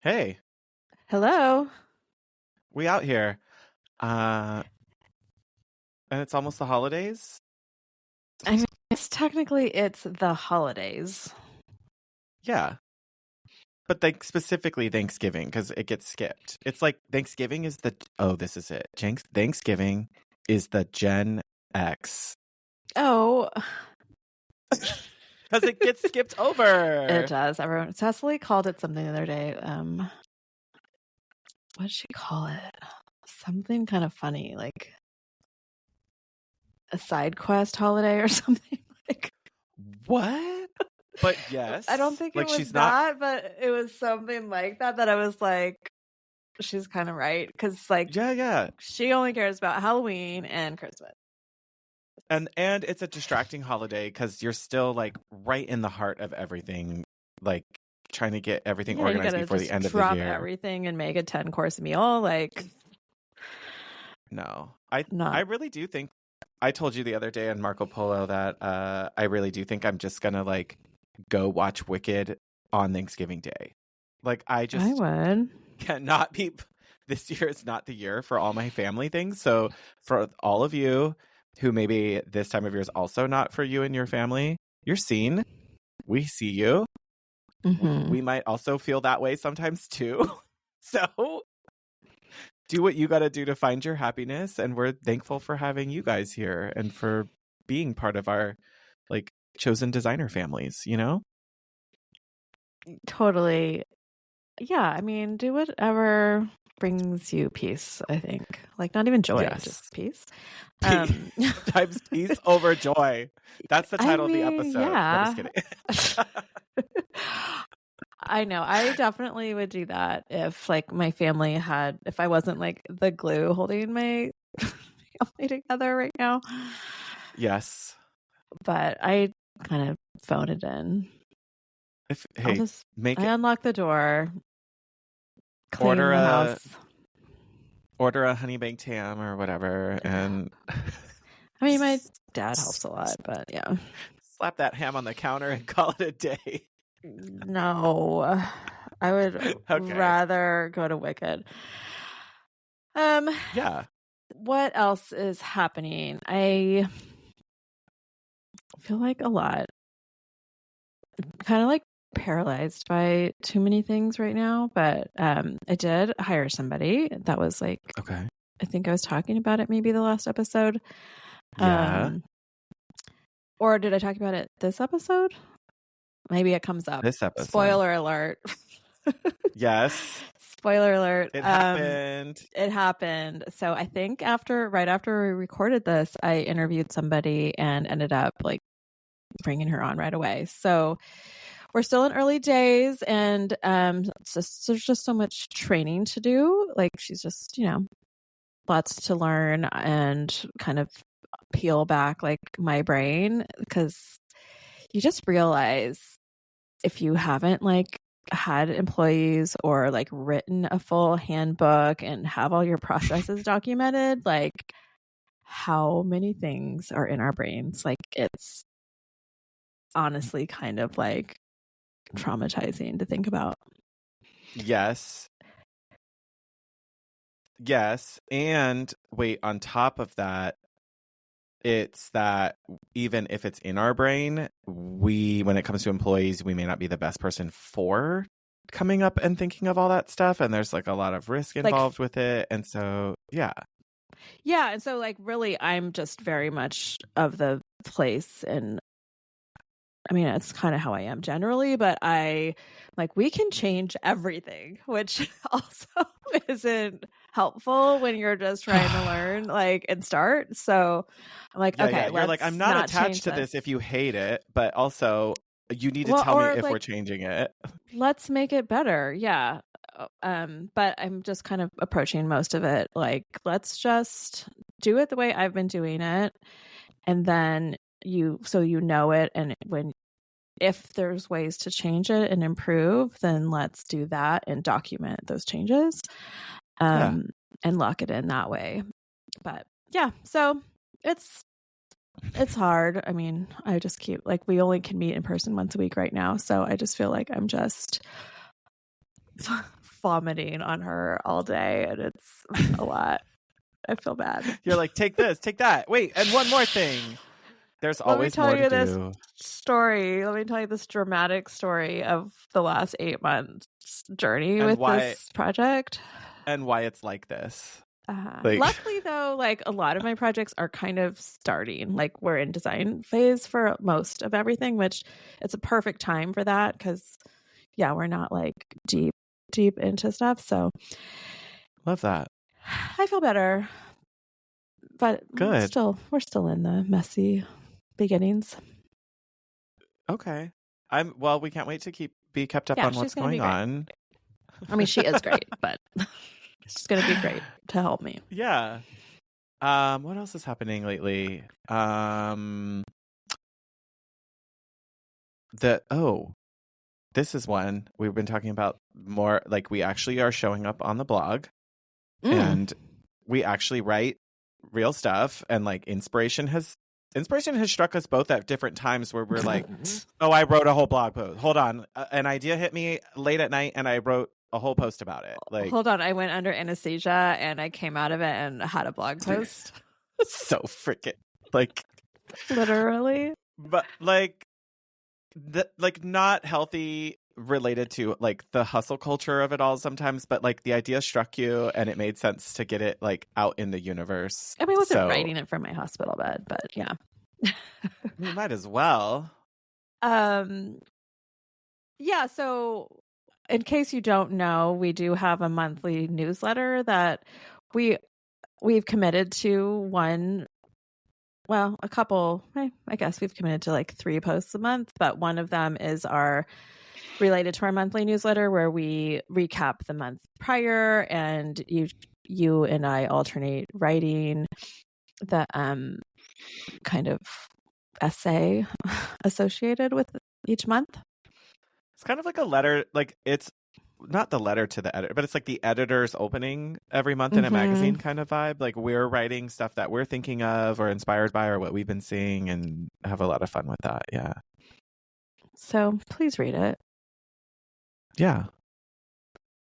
Hey, Hello. we out here. Uh, and it's almost the holidays. I mean, it's the holidays. Yeah. But specifically Thanksgiving, because it gets skipped. It's like Thanksgiving is this is it. Thanksgiving is the Gen X. Oh, Because it gets skipped over. it does. Cecily called it something the other day. What did she call it? Something kind of funny, like a side quest holiday or something. Like What? But yes. I don't think it was she's that, but it was something like that. That I was like, she's kind of right because, like, Yeah. she only cares about Halloween and Christmas. And it's a distracting holiday because you're still like right in the heart of everything, like trying to get everything organized before the end of the year. Drop everything and make a 10-course meal. Like, no, I really do think. I told you the other day on Marco Polo that I really do think I'm just gonna like go watch Wicked on Thanksgiving Day. Like I would cannot be. This year is not the year for all my family things. So for all of you who maybe this time of year is also not for you and your family, you're seen. We see you. Mm-hmm. We might also feel that way sometimes too. So do what you got to do to find your happiness. And we're thankful for having you guys here and for being part of our like chosen designer families, you know? Totally. Yeah. I mean, do whatever brings you peace, I think. Like, not even joy, just peace. Sometimes peace over joy. That's the title of the episode. Yeah. No, I'm just kidding. I know. I definitely would do that if like my family if I wasn't like the glue holding my family together right now. Yes. But I kind of phone it in. I unlock the door, clean the house. Order a honey baked ham or whatever. And I mean, my dad helps a lot, but yeah. Slap that ham on the counter and call it a day. No, I would rather go to Wicked. Yeah. What else is happening? I feel like a lot. Kind of like paralyzed by too many things right now, but I did hire somebody that was like, okay. I think I was talking about it maybe the last episode. Yeah. Or did I talk about it this episode? Maybe it comes up. This episode. Spoiler alert. Yes. Spoiler alert. It happened. It happened. So I think right after we recorded this, I interviewed somebody and ended up like bringing her on right away. So we're still in early days, and there's just so much training to do. Like she's just, lots to learn and kind of peel back like my brain, because you just realize if you haven't like had employees or like written a full handbook and have all your processes documented, like how many things are in our brains. Like it's honestly kind of like traumatizing to think about. Yes. And wait, on top of that, it's that even if it's in our brain, when it comes to employees, we may not be the best person for coming up and thinking of all that stuff. And there's like a lot of risk involved with it. And so, yeah. Yeah. And so like, really, I'm just very much of the place, and I mean, it's kind of how I am generally, but we can change everything, which also isn't helpful when you're just trying to learn, like, and start. So I'm like, okay, you're like, I'm not attached to this if you hate it, but also you need to tell me if we're changing it. Let's make it better. Yeah. But I'm just kind of approaching most of it like, let's just do it the way I've been doing it. And then so you know it, and if there's ways to change it and improve, then let's do that and document those changes, and lock it in that way. But yeah, so it's hard. I mean, I just keep like, we only can meet in person once a week right now, so I just feel like I'm just vomiting on her all day, and it's a lot. I feel bad. You're like, take this, take that. Wait, and one more thing. There's always more to do. Let me tell you this dramatic story of the last 8 months journey with this project. And why it's like this. Luckily, though, like a lot of my projects are kind of starting. Like we're in design phase for most of everything, which it's a perfect time for that because, yeah, we're not like deep into stuff. So love that. I feel better, but good. We're still in the messy beginnings. Okay. We can't wait to be kept up on what's going on. I mean, she is great, but she's going to be great to help me. Yeah. What else is happening lately? This is one we've been talking about more. Like we actually are showing up on the blog and we actually write real stuff, and like inspiration has struck us both at different times where we're like, oh, I wrote a whole blog post. Hold on. An idea hit me late at night and I wrote a whole post about it. Like, hold on. I went under anesthesia and I came out of it and had a blog post. So freaking like literally. But like not healthy related to like the hustle culture of it all sometimes, but like the idea struck you and it made sense to get it like out in the universe. I mean, I wasn't writing it from my hospital bed, but yeah. You might as well. Yeah, so in case you don't know, we do have a monthly newsletter that we've committed to a couple, I guess we've committed to like 3 posts a month, but one of them is related to our monthly newsletter where we recap the month prior and you and I alternate writing the kind of essay associated with each month. It's kind of like a letter, like it's not the letter to the editor, but it's like the editor's opening every month in a magazine kind of vibe. Like we're writing stuff that we're thinking of or inspired by or what we've been seeing and have a lot of fun with that. Yeah. So please read it. Yeah.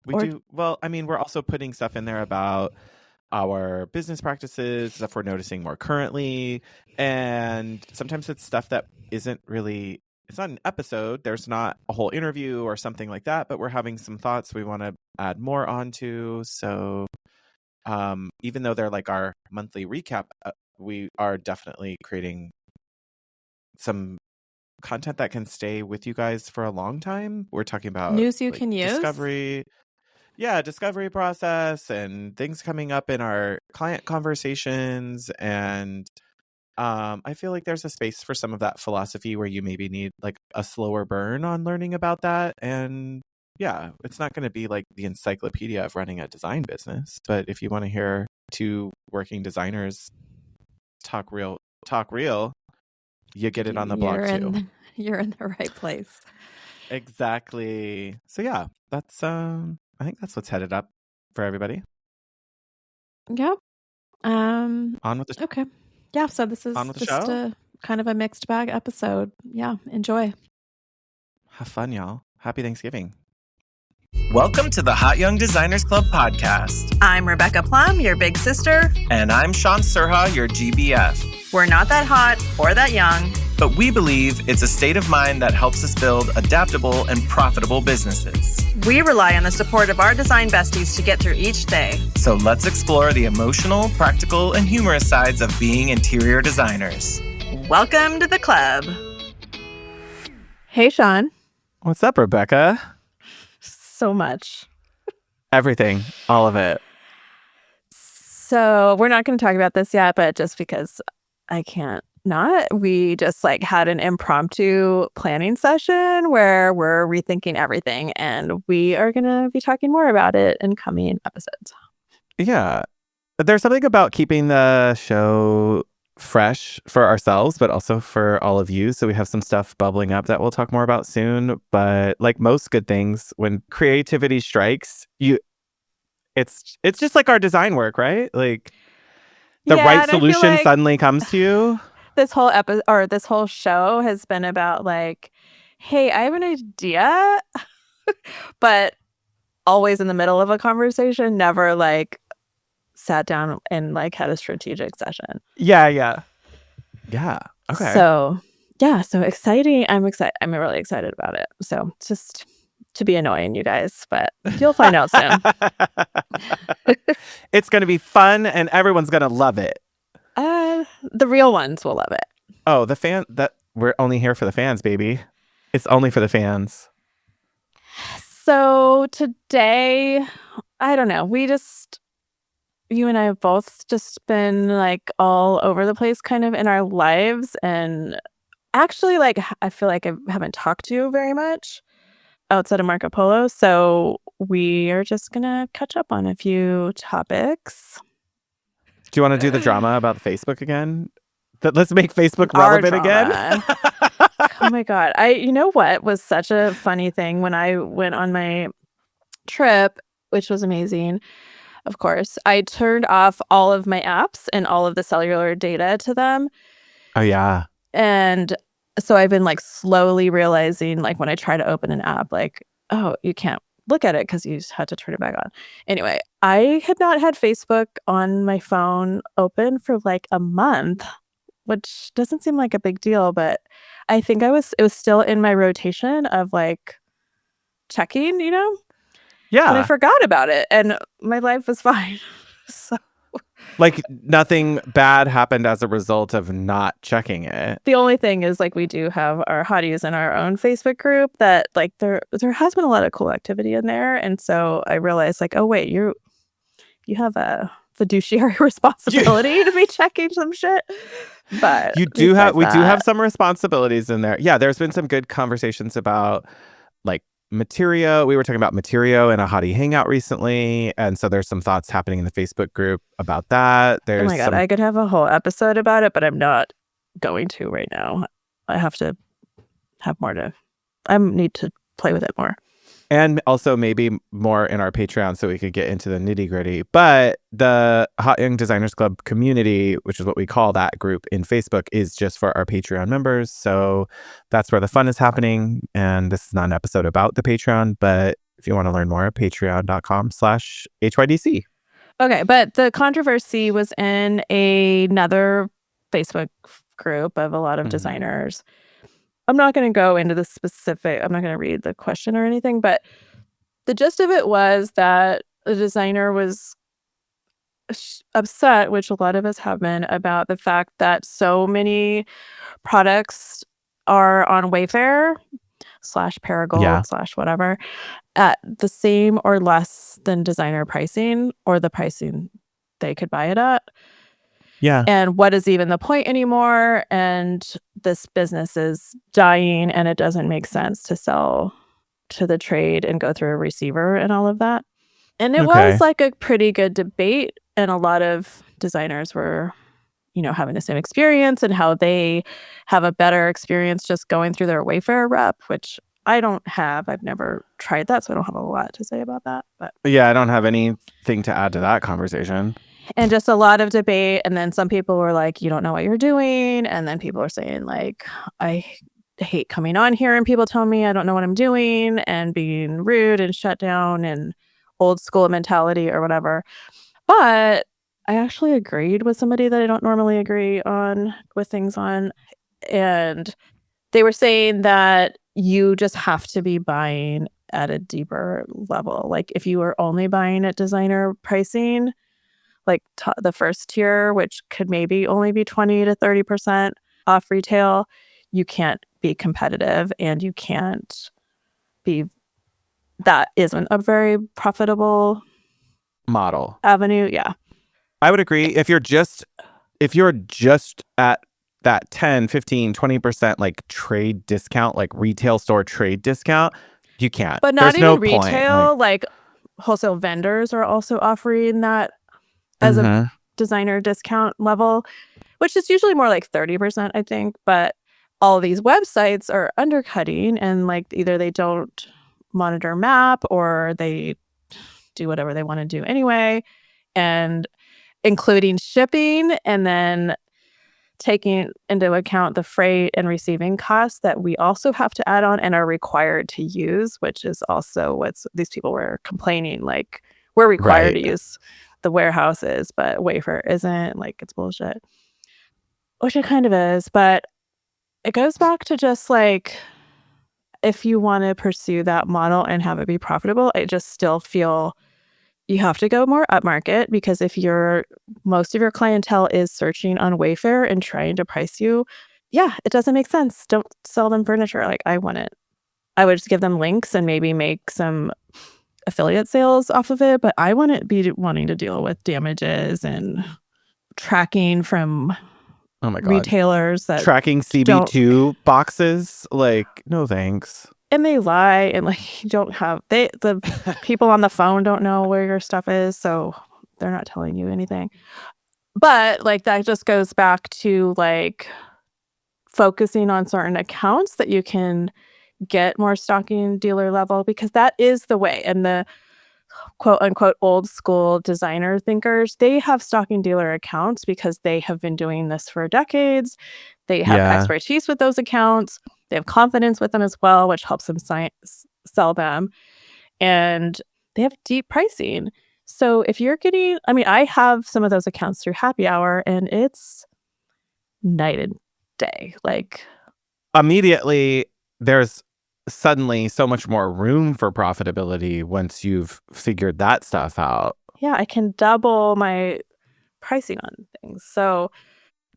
We do. Well, I mean, we're also putting stuff in there about our business practices, stuff we're noticing more currently. And sometimes it's stuff that isn't really, it's not an episode. There's not a whole interview or something like that, but we're having some thoughts we want to add more onto. So even though they're like our monthly recap, we are definitely creating some content that can stay with you guys for a long time. We're talking about news you can use. Discovery process and things coming up in our client conversations. And I feel like there's a space for some of that philosophy where you maybe need like a slower burn on learning about that. And yeah, it's not going to be like the encyclopedia of running a design business. But if you want to hear 2 working designers talk real, you get it on the blog too. You're in the right place. Exactly. So yeah, that's I think that's what's headed up for everybody. Yep. On with the okay. Yeah. So this is just a kind of a mixed bag episode. Yeah. Enjoy. Have fun, y'all. Happy Thanksgiving. Welcome to the Hot Young Designers Club podcast. I'm Rebecca Plum, your big sister. And I'm Shaun Surha, your GBF. We're not that hot or that young, but we believe it's a state of mind that helps us build adaptable and profitable businesses. We rely on the support of our design besties to get through each day. So let's explore the emotional, practical, and humorous sides of being interior designers. Welcome to the club. Hey, Shaun. What's up, Rebecca? So much. Everything. All of it. So we're not going to talk about this yet, but just because I can't not, we just like had an impromptu planning session where we're rethinking everything, and we are going to be talking more about it in coming episodes. Yeah. There's something about keeping the show fresh for ourselves, but also for all of you. So we have some stuff bubbling up that we'll talk more about soon. But like most good things, when creativity strikes, it's just like our design work, right? Like the right solution like suddenly comes to you. This whole episode or this whole show has been about like, hey, I have an idea, but always in the middle of a conversation, never like sat down and like had a strategic session. Yeah. Okay. So so exciting. I'm excited. I'm really excited about it. So just to be annoying you guys, but you'll find out soon. It's going to be fun and everyone's going to love it. The real ones will love it. Oh, we're only here for the fans, baby. It's only for the fans. So today, I don't know. You and I have both just been like all over the place kind of in our lives. And actually, like, I feel like I haven't talked to you very much outside of Marco Polo. So we are just going to catch up on a few topics. Do you want to do the drama about Facebook again? Let's make Facebook Our relevant again. Oh my God. You know what was such a funny thing when I went on my trip, which was amazing. Of course, I turned off all of my apps and all of the cellular data to them. Oh, yeah. And so I've been like slowly realizing, like when I try to open an app, like, oh, you can't look at it because you just had to turn it back on. Anyway, I had not had Facebook on my phone open for like a month, which doesn't seem like a big deal, but I think it was still in my rotation of like checking, you know? Yeah. And I forgot about it and my life was fine. So like nothing bad happened as a result of not checking it. the only thing is like we do have our hotties in our own Facebook group that like there has been a lot of cool activity in there. And so I realized like, oh wait, you have a fiduciary responsibility to be checking some shit. But we do have some responsibilities in there. Yeah, there's been some good conversations about like Materio. We were talking about Materio in a hottie hangout recently, and so there's some thoughts happening in the Facebook group about that. Oh my God, I could have a whole episode about it, but I'm not going to right now. I have to have more I need to play with it more. And also maybe more in our Patreon so we could get into the nitty gritty. But the Hot Young Designers Club community, which is what we call that group in Facebook, is just for our Patreon members. So that's where the fun is happening. And this is not an episode about the Patreon, but if you want to learn more, patreon.com/HYDC. Okay, but the controversy was in another Facebook group of a lot of designers. I'm not going to go into the specific, I'm not going to read the question or anything, but the gist of it was that the designer was upset, which a lot of us have been, about the fact that so many products are on Wayfair /Paragold / whatever at the same or less than designer pricing or the pricing they could buy it at. Yeah. And what is even the point anymore? And this business is dying and it doesn't make sense to sell to the trade and go through a receiver and all of that. And it was like a pretty good debate. And a lot of designers were, having the same experience and how they have a better experience just going through their Wayfair rep, which I don't have. I've never tried that, so I don't have a lot to say about that. But yeah, I don't have anything to add to that conversation. And just a lot of debate. And then some people were like, you don't know what you're doing. And then people are saying like, I hate coming on here and people tell me I don't know what I'm doing and being rude and shut down and old school mentality or whatever. But I actually agreed with somebody that I don't normally agree on with things on. And they were saying that you just have to be buying at a deeper level. Like if you were only buying at designer pricing, like the first tier, which could maybe only be 20 to 30% off retail, you can't be competitive and you can't be, that isn't a very profitable model avenue. Yeah. I would agree. If you're just at that 10, 15, 20% like trade discount, like retail store trade discount, you can't. But not There's even no retail, point. like wholesale vendors are also offering that as a designer discount level, which is usually more like 30%, I think. But all of these websites are undercutting and like either they don't monitor MAP or they do whatever they want to do anyway, and including shipping. And then taking into account the freight and receiving costs that we also have to add on and are required to use, which is also what these people were complaining. Like, we're required to use the warehouses, but Wayfair isn't. Like, it's bullshit. Which it kind of is, but it goes back to just like, if you want to pursue that model and have it be profitable, I just still feel you have to go more upmarket, because if most of your clientele is searching on Wayfair and trying to price you, it doesn't make sense. Don't sell them furniture. Like, I would just give them links and maybe make some affiliate sales off of it, but I wouldn't be wanting to deal with damages and tracking from retailers that tracking CB2 boxes. Like, no thanks. And they lie, and like, the people on the phone don't know where your stuff is, so they're not telling you anything. But like, that just goes back to like focusing on certain accounts that you can get more stocking dealer level, because that is the way. And the quote unquote old school designer thinkers, they have stocking dealer accounts because they have been doing this for decades. They have expertise with those accounts. They have confidence with them as well, which helps them sell them. And they have deep pricing. So if you're getting, I have some of those accounts through Happy Hour, and it's night and day. Like, immediately, there's suddenly so much more room for profitability once you've figured that stuff out. Yeah, I can double my pricing on things. So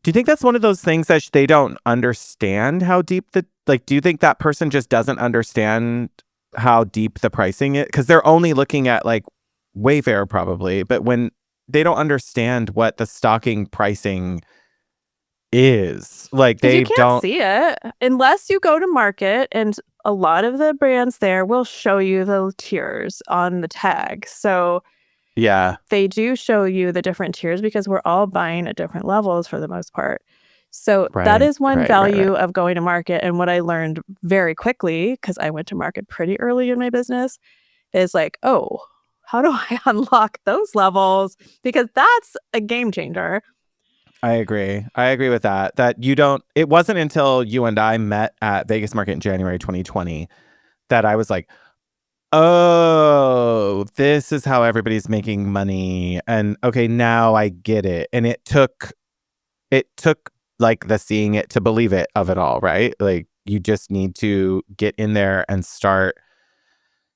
do you think that's one of those things that they don't understand how deep do you think that person just doesn't understand how deep the pricing is? Because they're only looking at like Wayfair probably, but when they don't understand what the stocking pricing is, like, they don't see it unless you go to market, and a lot of the brands there will show you the tiers on the tag. So they do show you the different tiers because we're all buying at different levels for the most part. So that is one value of going to market. And what I learned very quickly, because I went to market pretty early in my business, is like, oh, how do I unlock those levels? Because that's a game changer. I agree with that. It wasn't until you and I met at Vegas Market in January 2020 that I was like, oh, this is how everybody's making money. And okay, now I get it. And it took like the seeing it to believe it of it all, right? Like, you just need to get in there and start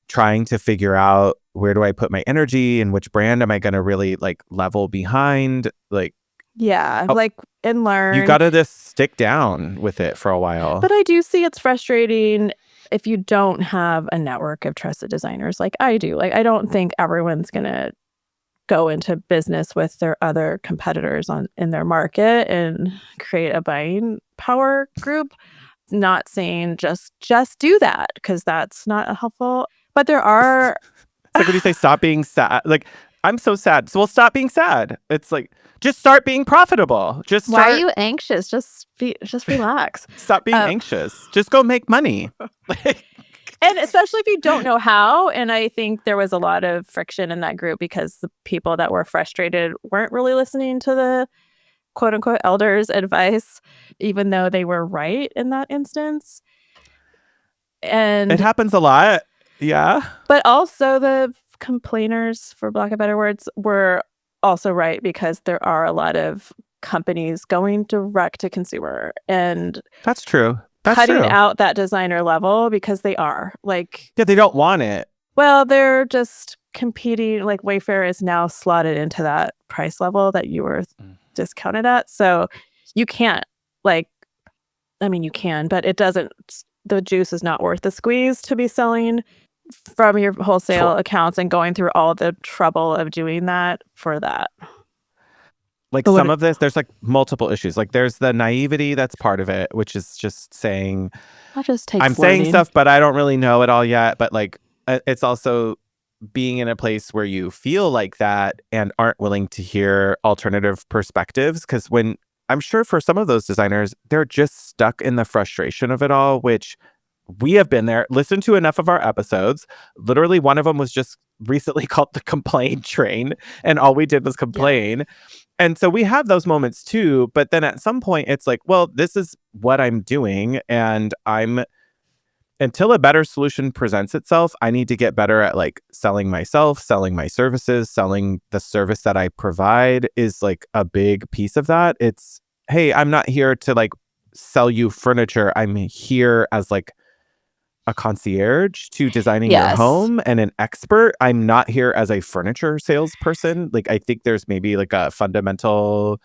trying to figure out, where do I put my energy and which brand am I going to really like level behind? Like, and learn. You got to just stick down with it for a while. But I do see it's frustrating if you don't have a network of trusted designers like I do. Like, I don't think everyone's going to go into business with their other competitors in their market and create a buying power group. Not saying just do that, because that's not helpful. But there are... It's like when you say stop being sad. Like, I'm so sad. So, well, stop being sad. It's like, just start being profitable. Why are you anxious? Just relax. Stop being anxious. Just go make money. And especially if you don't know how. And I think there was a lot of friction in that group because the people that were frustrated weren't really listening to the quote unquote elders' advice, even though they were right in that instance. And it happens a lot. Yeah. But also the complainers, for lack of better words, were also right, because there are a lot of companies going direct to consumer, and that's true. Cutting out that designer level, because they are like, they don't want it. Well, they're just competing. Like, Wayfair is now slotted into that price level that you were discounted at, so you can't you can, but it doesn't. The juice is not worth the squeeze to be selling from your wholesale accounts and going through all the trouble of doing that for that. Like, some of this, there's like multiple issues. Like, there's the naivety that's part of it, which is just saying, I'm saying stuff, but I don't really know it all yet. But like, it's also being in a place where you feel like that and aren't willing to hear alternative perspectives. Because when I'm sure for some of those designers, they're just stuck in the frustration of it all, which we have been there. Listen to enough of our episodes. Literally, one of them was just recently called the complaint train, and all we did was complain. And so we have those moments too, but then at some point it's like, well, this is what I'm doing, and until a better solution presents itself, I need to get better at like selling myself, selling my services, selling the service that I provide is like a big piece of that. It's, hey, I'm not here to like sell you furniture. I'm here as like a concierge to designing your Yes. home and an expert. I'm not here as a furniture salesperson. Like, I think there's maybe like a fundamental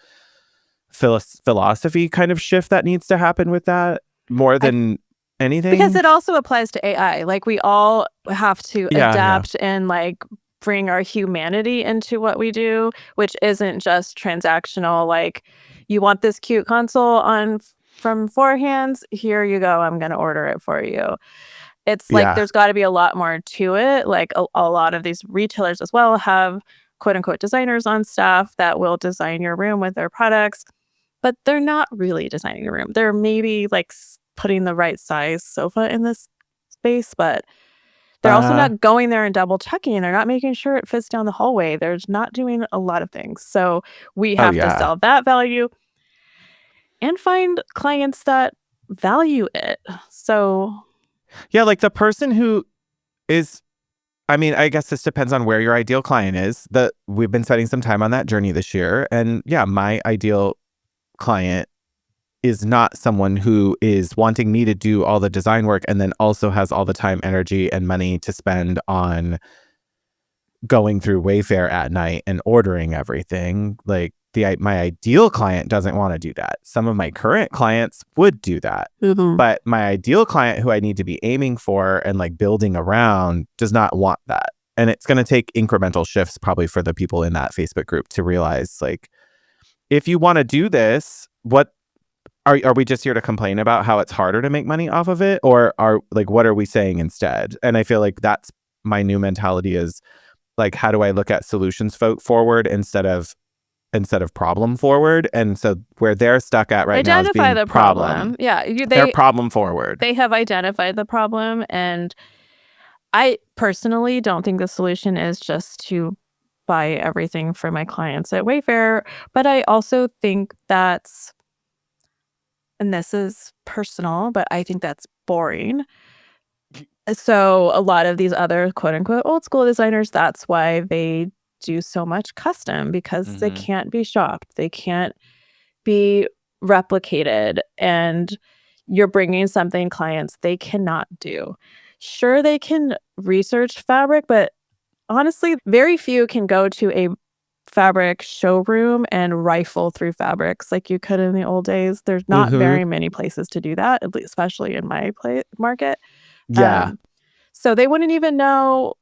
philosophy kind of shift that needs to happen with that more than anything. Because it also applies to AI. Like, we all have to Yeah. adapt and like bring our humanity into what we do, which isn't just transactional. Like, you want this cute console from Four Hands, here you go, I'm going to order it for you. It's like there's got to be a lot more to it. Like, a lot of these retailers as well have quote unquote designers on staff that will design your room with their products, but they're not really designing the room. They're maybe like putting the right size sofa in this space, but they're also not going there and double checking. They're not making sure it fits down the hallway. They're not doing a lot of things. So we have to sell that value and find clients that value it. So yeah, like the person who is, I mean, I guess this depends on where your ideal client is. We've been spending some time on that journey this year, and yeah, my ideal client is not someone who is wanting me to do all the design work and then also has all the time, energy, and money to spend on going through Wayfair at night and ordering everything. Like, my ideal client doesn't want to do that. Some of my current clients would do that. But my ideal client, who I need to be aiming for and like building around, does not want that. And it's going to take incremental shifts probably for the people in that Facebook group to realize, like, if you want to do this, what are we just here to complain about how it's harder to make money off of it? Or what are we saying instead? And I feel like that's my new mentality, is like, how do I look at solutions forward instead of problem forward? And so where they're stuck at right now is being the problem. Yeah, they're problem forward. They have identified the problem, and I personally don't think the solution is just to buy everything for my clients at Wayfair, but I also think that's, and this is personal, but I think that's boring. So a lot of these other quote unquote old school designers, that's why they do so much custom, because they can't be shopped. They can't be replicated. And you're bringing something clients they cannot do. Sure, they can research fabric, but honestly, very few can go to a fabric showroom and rifle through fabrics like you could in the old days. There's not very many places to do that, at least, especially in my market. Yeah. So they wouldn't even know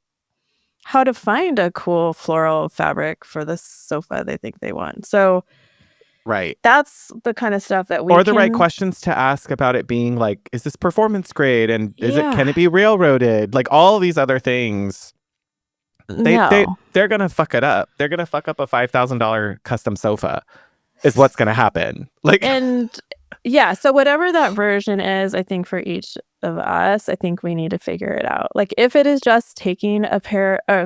how to find a cool floral fabric for the sofa they think they want. So right. That's the kind of stuff that the right questions to ask about it being like, is this performance grade? And can it be railroaded? Like, all these other things. They're gonna fuck it up. They're gonna fuck up a $5,000 custom sofa is what's gonna happen. Like, and yeah, so whatever that version is, I think for each of us, I think we need to figure it out. Like, if it is just taking a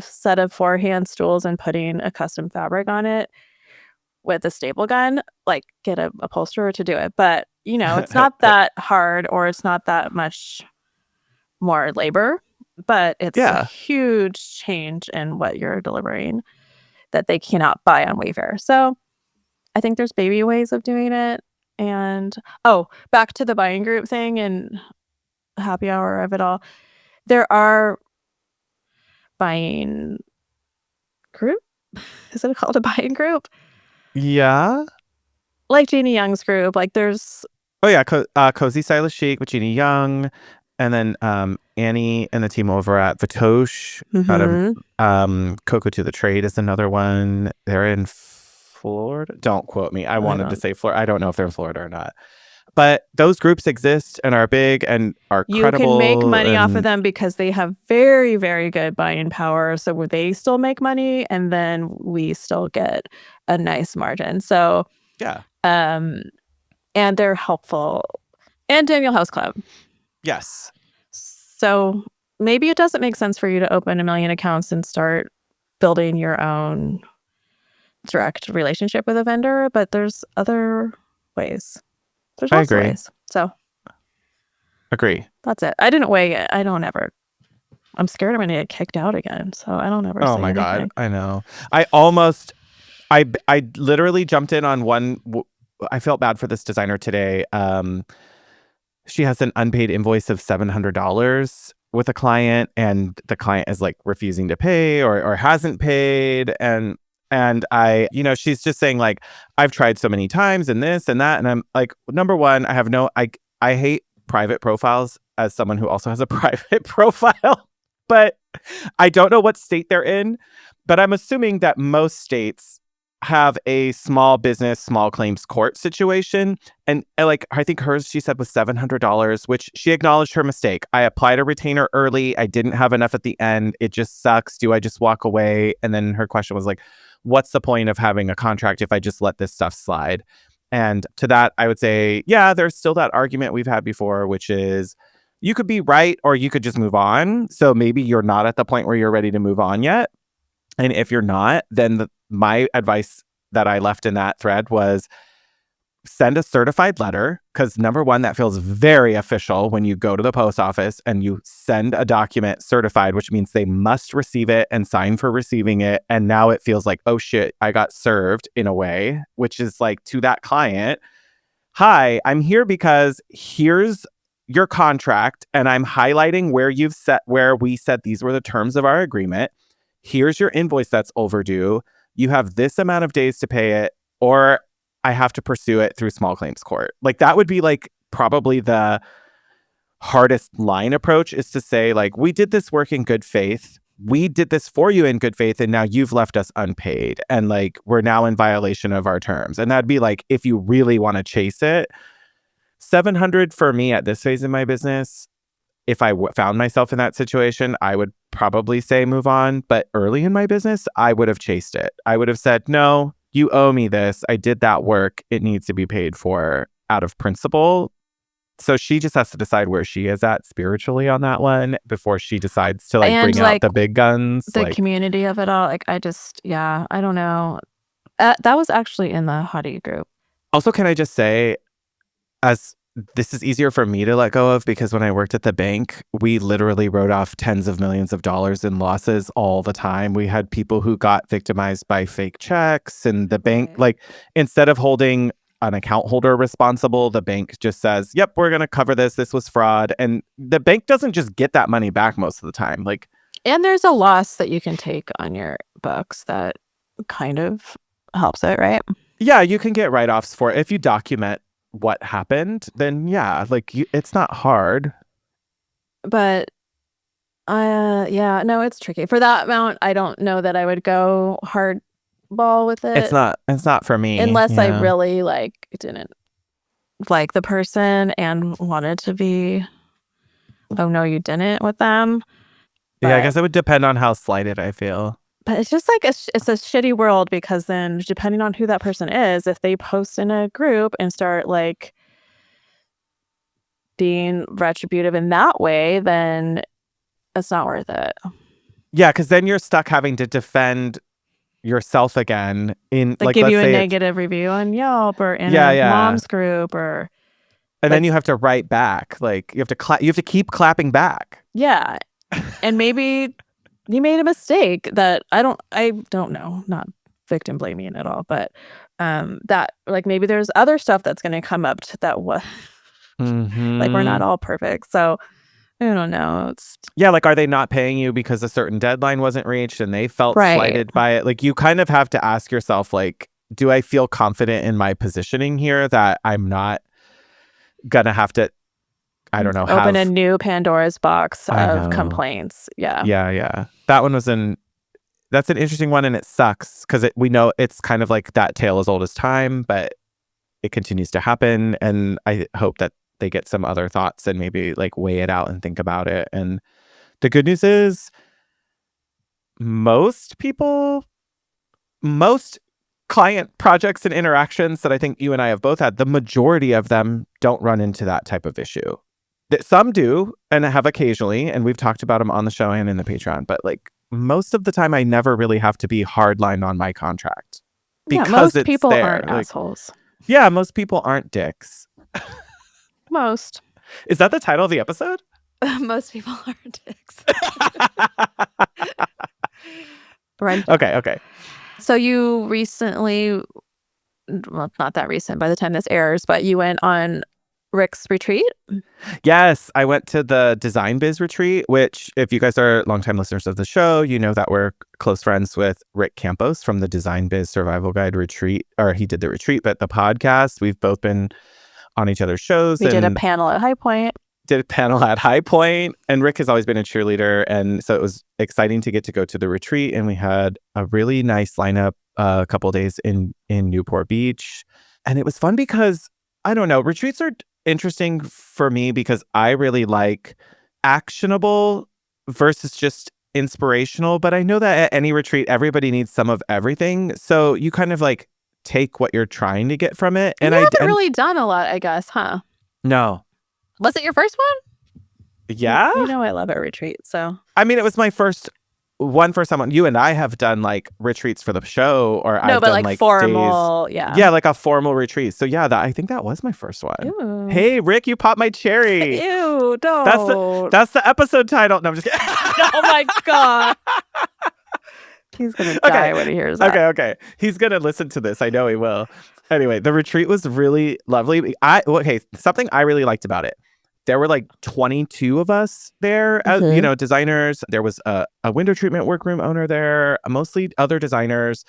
set of four-hand stools and putting a custom fabric on it with a staple gun, like, get a upholsterer to do it. But it's not that hard, or it's not that much more labor. But it's a huge change in what you're delivering that they cannot buy on Wayfair. So I think there's baby ways of doing it. And back to the buying group thing and happy hour of it all. There are buying group. Is it called a buying group? Yeah. Like Jeannie Young's group. Like, there's Cozy Stylish Chic with Jeannie Young. And then Annie and the team over at Vitoche out of Cocoa to the Trade is another one. They're in Florida. Don't quote me. I wanted to say Florida. I don't know if they're in Florida or not. But those groups exist and are big and are credible. You can make money off of them because they have very, very good buying power. So they still make money, and then we still get a nice margin. So yeah. And they're helpful. And Daniel House Club. Yes. So maybe it doesn't make sense for you to open 1 million accounts and start building your own direct relationship with a vendor, but there's other ways. There's I lots of agree. ways. So Agree. that's it. I didn't weigh it. I don't ever. I'm scared I'm going to get kicked out again. So I don't ever Oh say my God. anything. I know. I literally jumped in on one. I felt bad for this designer today. She has an unpaid invoice of $700 with a client, and the client is like refusing to pay or hasn't paid. And I, she's just saying like, I've tried so many times and this and that. And I'm like, number one, I hate private profiles as someone who also has a private profile, but I don't know what state they're in, but I'm assuming that most states have a small business, small claims court situation. And like, I think hers, she said, was $700, which she acknowledged her mistake. I applied a retainer early. I didn't have enough at the end. It just sucks. Do I just walk away? And then her question was like, what's the point of having a contract if I just let this stuff slide? And to that, I would say, yeah, there's still that argument we've had before, which is you could be right or you could just move on. So maybe you're not at the point where you're ready to move on yet. And if you're not, then my advice that I left in that thread was send a certified letter, because number one, that feels very official when you go to the post office and you send a document certified, which means they must receive it and sign for receiving it. And now it feels like, oh shit, I got served in a way, which is like to that client, hi, I'm here because here's your contract and I'm highlighting where we said these were the terms of our agreement. Here's your invoice that's overdue. You have this amount of days to pay it, or I have to pursue it through small claims court. Like that would be like probably the hardest line approach, is to say like, we did this work in good faith. We did this for you in good faith. And now you've left us unpaid. And like, we're now in violation of our terms. And that'd be like, if you really want to chase it, $700 for me at this phase in my business. If I found myself in that situation, I would probably say move on. But early in my business, I would have chased it. I would have said, no, you owe me this. I did that work. It needs to be paid for out of principle. So she just has to decide where she is at spiritually on that one before she decides to like bring out the big guns. The community of it all. Like I don't know. That was actually in the hottie group. Also, can I just say, as this is easier for me to let go of, because when I worked at the bank, we literally wrote off tens of millions of dollars in losses all the time. We had people who got victimized by fake checks, and the bank, like, instead of holding an account holder responsible, the bank just says, yep, we're going to cover this. This was fraud. And the bank doesn't just get that money back most of the time. Like, and there's a loss that you can take on your books that kind of helps it, right? Yeah, you can get write-offs for it. If you document what happened, then yeah, like it's not hard. But yeah, no, it's tricky. For that amount, I don't know that I would go hardball with it. It's not for me. Unless I really didn't like the person and wanted to be, oh no, you didn't with them. But, yeah, I guess it would depend on how slighted I feel. But it's just like it's a shitty world, because then depending on who that person is, if they post in a group and start like being retributive in that way, then it's not worth it. Yeah, because then you're stuck having to defend yourself again in like give you a negative review on Yelp or in a mom's group, or and then you have to write back. Like you have to keep clapping back. Yeah, and maybe you made a mistake that I don't know, not victim blaming at all, but that like maybe there's other stuff that's going to come up to that was like we're not all perfect. So I don't know. Like, are they not paying you because a certain deadline wasn't reached and they felt slighted by it? Like you kind of have to ask yourself, like, do I feel confident in my positioning here that I'm not gonna have to, I don't know, open a new Pandora's box of complaints. Yeah. That one was that's an interesting one, and it sucks because we know it's kind of like that tale as old as time, but it continues to happen. And I hope that they get some other thoughts and maybe like weigh it out and think about it. And the good news is most client projects and interactions that I think you and I have both had, the majority of them don't run into that type of issue. Some do and have occasionally, and we've talked about them on the show and in the Patreon, but like most of the time I never really have to be hardlined on my contract. because most it's people there. aren't Like, assholes. yeah, most people aren't dicks. Most. Is that the title of the episode? Most people aren't dicks. Right. Okay. So you recently, well, not that recent by the time this airs, but you went on Rick's retreat? Yes, I went to the Design Biz retreat, which if you guys are longtime listeners of the show, you know that we're close friends with Rick Campos from the Design Biz Survival Guide retreat, or he did the retreat, but the podcast, we've both been on each other's shows. We did a panel at High Point. Did a panel at High Point, and Rick has always been a cheerleader, and so it was exciting to get to go to the retreat, and we had a really nice lineup a couple of days in Newport Beach, and it was fun because I don't know, retreats are interesting for me because I really like actionable versus just inspirational, but I know that at any retreat everybody needs some of everything, so you kind of like take what you're trying to get from it. And you haven't really done a lot, I guess, huh? No. Was it your first one? Yeah. You know I love a retreat, so. I mean, it was my first time. You and I have done like retreats for the show, or I've done like formal, days. Yeah, like a formal retreat. So yeah, I think that was my first one. Ew. Hey, Rick, you popped my cherry. Ew, don't. That's the episode title. No, I'm just kidding. Oh my God. He's gonna die when he hears that. Okay. He's gonna listen to this. I know he will. Anyway, the retreat was really lovely. Something I really liked about it. There were like 22 of us there, as, designers. There was a window treatment workroom owner there, mostly other designers.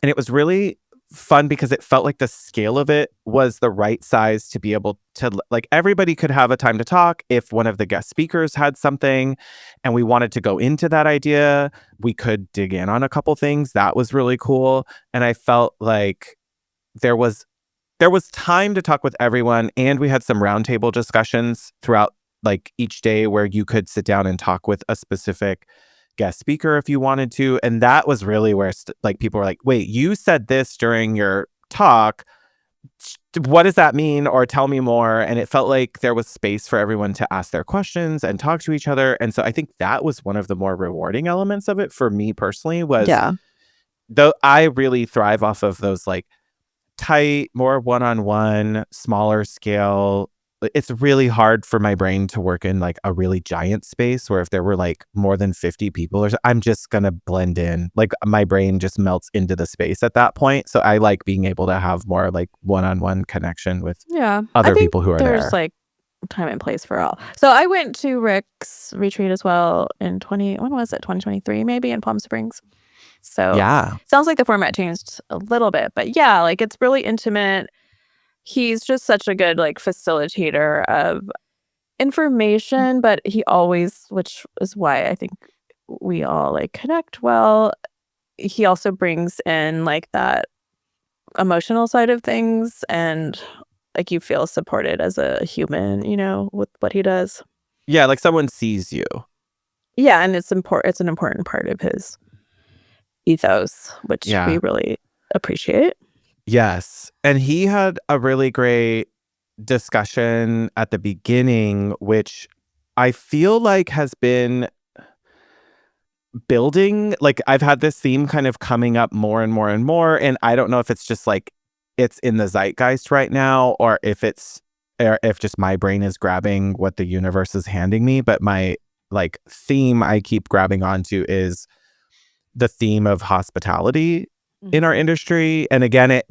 And it was really fun because it felt like the scale of it was the right size to be able to, like, everybody could have a time to talk. If one of the guest speakers had something and we wanted to go into that idea, we could dig in on a couple things. That was really cool. And I felt like there was time to talk with everyone, and we had some roundtable discussions throughout like each day where you could sit down and talk with a specific guest speaker if you wanted to. And that was really where like people were like, wait, you said this during your talk. What does that mean? Or tell me more. And it felt like there was space for everyone to ask their questions and talk to each other. And so I think that was one of the more rewarding elements of it for me personally was, though I really thrive off of those like tight, more one-on-one, smaller scale. It's really hard for my brain to work in like a really giant space where if there were like more than 50 people, I'm just gonna blend in. Like my brain just melts into the space at that point. So I like being able to have more like one-on-one connection with other people who are there. There's like time and place for all. So I went to Rick's retreat as well in 2023 maybe in Palm Springs. So sounds like the format changed a little bit, but yeah, like it's really intimate. He's just such a good like facilitator of information, but he always, which is why I think we all like connect well. He also brings in like that emotional side of things, and like you feel supported as a human, with what he does. Yeah, like someone sees you. Yeah, and it's important. It's an important part of his ethos, which we really appreciate. Yes. And he had a really great discussion at the beginning, which I feel like has been building. Like I've had this theme kind of coming up more and more and more. And I don't know if it's just like it's in the zeitgeist right now, or if just my brain is grabbing what the universe is handing me. But my like theme I keep grabbing onto is the theme of hospitality in our industry. And again,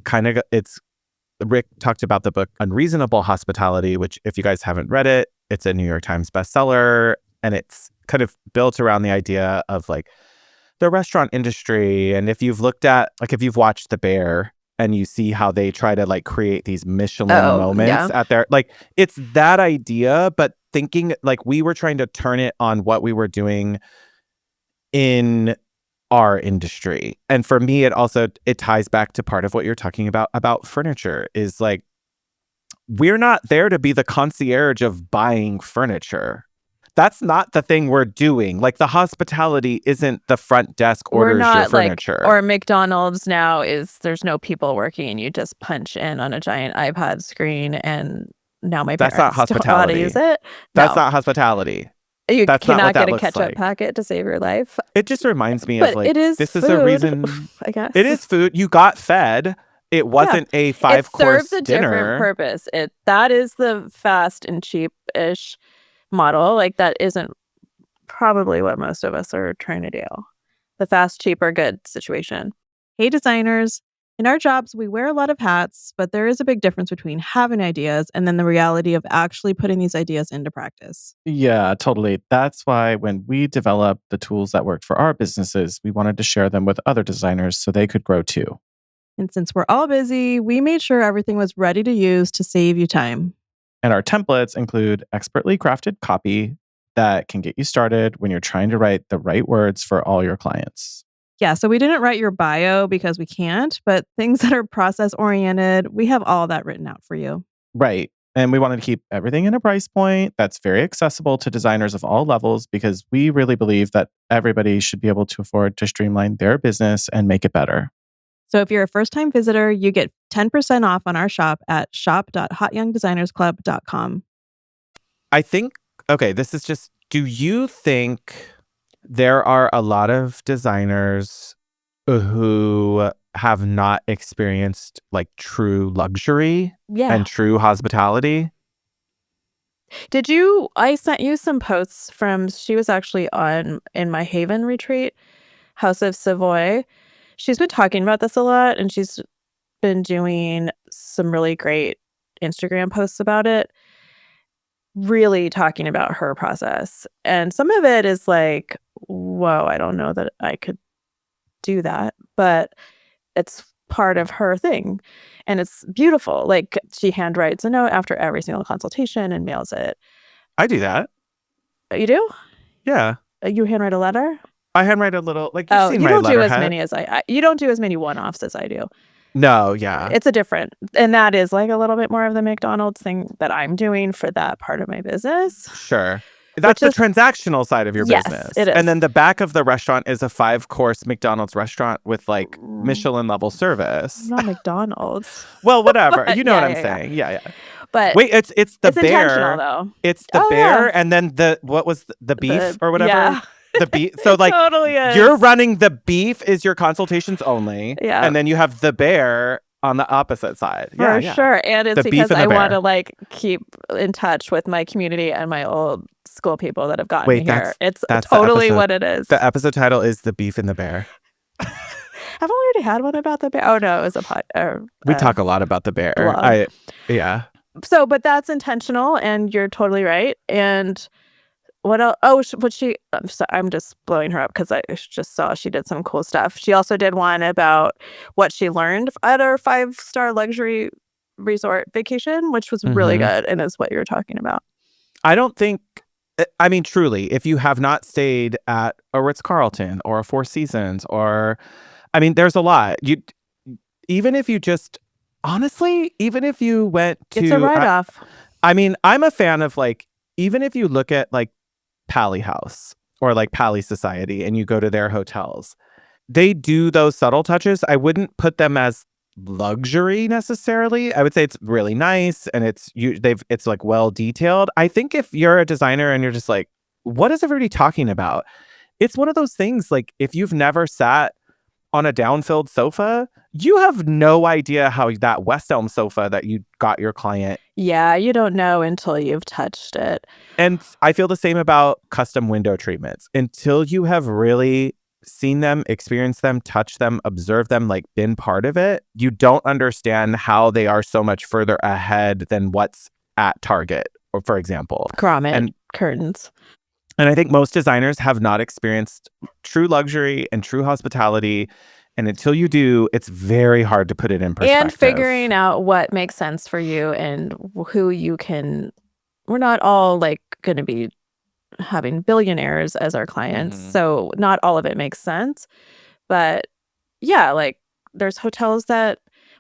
Rick talked about the book Unreasonable Hospitality, which if you guys haven't read it, it's a New York Times bestseller. And it's kind of built around the idea of like the restaurant industry. And if you've watched The Bear and you see how they try to like create these Michelin moments at their, like, it's that idea, but thinking like we were trying to turn it on what we were doing in our industry. And for me, it ties back to part of what you're talking about furniture is like, we're not there to be the concierge of buying furniture. That's not the thing we're doing. Like the hospitality isn't the front desk orders your furniture. Like, or McDonald's now there's no people working and you just punch in on a giant iPad screen and now my parents That's not hospitality. Use it. That's not hospitality. You That's not what cannot that get a looks ketchup like. packet to save your life. It just reminds me But of like, it is this food, is a reason. I guess. It is food. You got fed. It wasn't a It 5-course serves a dinner. different purpose. That is the fast and cheap-ish model. Like that isn't probably what most of us are trying to do. The fast, cheap, or good situation. Hey, designers. In our jobs, we wear a lot of hats, but there is a big difference between having ideas and then the reality of actually putting these ideas into practice. Yeah, totally. That's why when we developed the tools that worked for our businesses, we wanted to share them with other designers so they could grow too. And since we're all busy, we made sure everything was ready to use to save you time. And our templates include expertly crafted copy that can get you started when you're trying to write the right words for all your clients. Yeah, so we didn't write your bio because we can't, but things that are process oriented, we have all that written out for you. Right. And we wanted to keep everything in a price point that's very accessible to designers of all levels because we really believe that everybody should be able to afford to streamline their business and make it better. So if you're a first-time visitor, you get 10% off on our shop at shop.hotyoungdesignersclub.com. I think, okay, this is just, do you think there are a lot of designers who have not experienced like true luxury and true hospitality? I sent you some posts from, she was actually in my Haven retreat, House of Savoy. She's been talking about this a lot, and she's been doing some really great Instagram posts about it, really talking about her process. And some of it is like, whoa, I don't know that I could do that, but it's part of her thing. And it's beautiful. Like she handwrites a note after every single consultation and mails it. I do that. You do? Yeah. You handwrite a letter? I handwrite a little, like you've seen you my don't do as letterhead. many as you don't do as many one-offs as I do. No, yeah. It's a different, and that is like a little bit more of the McDonald's thing that I'm doing for that part of my business. Sure. That's the transactional side of your Yes, business. it is. And then the back of the restaurant is a 5-course McDonald's restaurant with like Michelin level service. Not McDonald's. Well, whatever. But you know yeah, what I'm yeah, saying. Yeah, yeah. But wait, it's the it's bear. Intentional though. It's the Oh, bear, yeah. and then what was the beef or whatever? Yeah. The beef. So like Totally is. you're running the beef is your consultations only. Yeah. And then you have the bear on the opposite side. For yeah. sure. And it's The beef because and the I want bear. to like keep in touch with my community and my old school people that have gotten Wait, me here. It's that's the totally episode. what it is. The episode title is The Beef and the Bear. Haven't we already had one about the bear? Oh no, it was a We talk a lot about the bear. blog. Yeah. So, but that's intentional, and you're totally right. And what else? Oh, I'm just blowing her up because I just saw she did some cool stuff. She also did one about what she learned at our 5-star luxury resort vacation, which was really good, and is what you're talking about. I don't think, I mean, truly, if you have not stayed at a Ritz-Carlton or a Four Seasons there's a lot. Even if you just, honestly, even if you went to... It's a write-off. I'm a fan of like, even if you look at like Pally House or like Pally Society and you go to their hotels, they do those subtle touches. I wouldn't put them as luxury necessarily. I would say it's really nice and it's like well detailed. I think if you're a designer and you're just like, what is everybody talking about? It's one of those things like if you've never sat on a down-filled sofa, you have no idea how that West Elm sofa that you got your client. Yeah, you don't know until you've touched it. And I feel the same about custom window treatments. Until you have really seen them, experienced them, touched them, observed them, like been part of it, you don't understand how they are so much further ahead than what's at Target, or for example. Grommet and curtains. And I think most designers have not experienced true luxury and true hospitality. And until you do, it's very hard to put it in perspective. And figuring out what makes sense for you and who you can... We're not all like going to be having billionaires as our clients. So not all of it makes sense. But yeah, like there's hotels that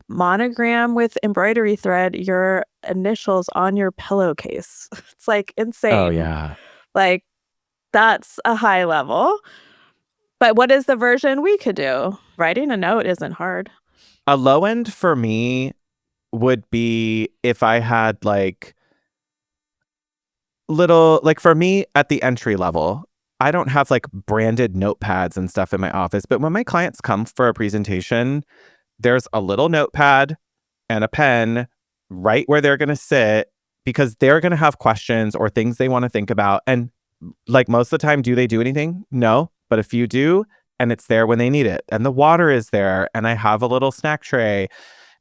monogram with embroidery thread your initials on your pillowcase. It's like insane. Oh, yeah. Like that's a high level. But what is the version we could do? Writing a note isn't hard. A low end for me would be if I had like little, like for me at the entry level, I don't have like branded notepads and stuff in my office, but when my clients come for a presentation, there's a little notepad and a pen right where they're going to sit because they're going to have questions or things they want to think about. And like most of the time, do they do anything? No. But if you do, and it's there when they need it, and the water is there, and I have a little snack tray,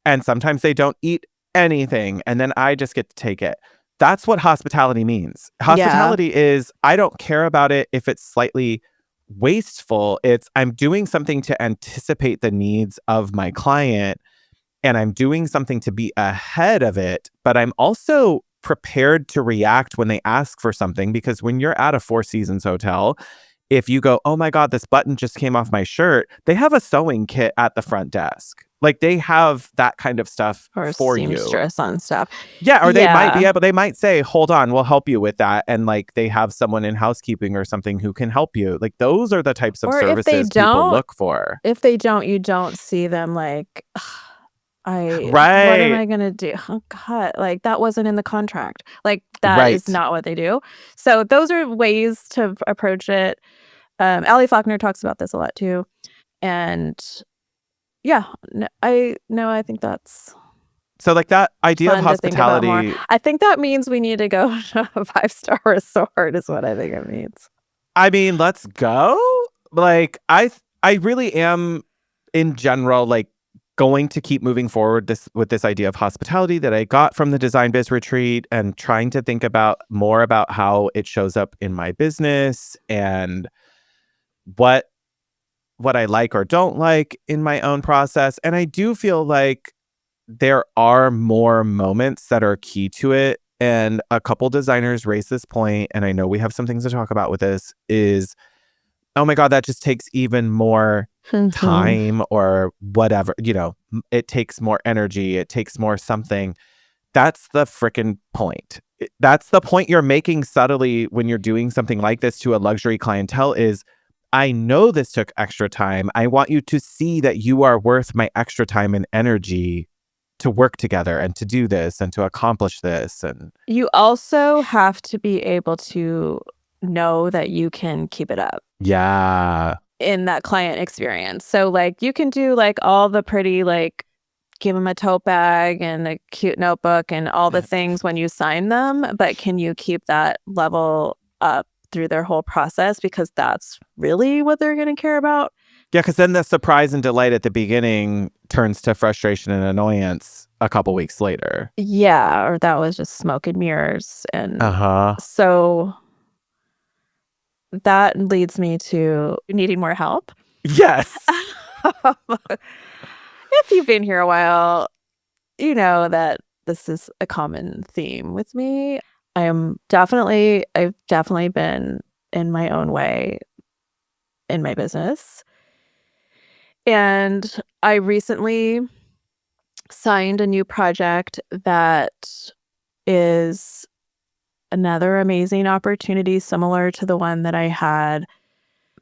and sometimes they don't eat anything, and then I just get to take it. That's what hospitality means. Hospitality is, I don't care about it if it's slightly wasteful. It's, I'm doing something to anticipate the needs of my client, and I'm doing something to be ahead of it, but I'm also prepared to react when they ask for something, because when you're at a Four Seasons hotel, if you go, oh my God, this button just came off my shirt, they have a sewing kit at the front desk. Like they have that kind of stuff or for you. seamstress on stuff. Yeah, or they might be able, they might say, hold on, we'll help you with that. And like they have someone in housekeeping or something who can help you. Like those are the types of Or services people look for. If they don't, you don't see them like, what am I going to do? Oh God, like that wasn't in the contract. Like that is not what they do. So those are ways to approach it. Ali Faulkner talks about this a lot too. And yeah, I think that's so like that idea of hospitality. I think that means we need to go to a 5-star resort is what I think it means. I mean, let's go. Like I really am in general like going to keep moving forward with this idea of hospitality that I got from the Design Biz retreat, and trying to think more about how it shows up in my business and what I like or don't like in my own process. And I do feel like there are more moments that are key to it. And a couple designers raised this point, and I know we have some things to talk about with this, is, oh my God, that just takes even more time or whatever, it takes more energy, it takes more something. That's the freaking point. That's the point you're making subtly when you're doing something like this to a luxury clientele is, I know this took extra time. I want you to see that you are worth my extra time and energy to work together and to do this and to accomplish this. And you also have to be able to know that you can keep it up. Yeah. In that client experience. So like you can do like all the pretty, like give them a tote bag and a cute notebook and all the things when you sign them, but can you keep that level up through their whole process? Because that's really what they're going to care about. Yeah, because then the surprise and delight at the beginning turns to frustration and annoyance a couple weeks later. Yeah, or that was just smoke and mirrors. And so that leads me to needing more help. Yes. If you've been here a while, you know that this is a common theme with me. I've definitely been in my own way in my business. And I recently signed a new project that is another amazing opportunity similar to the one that I had,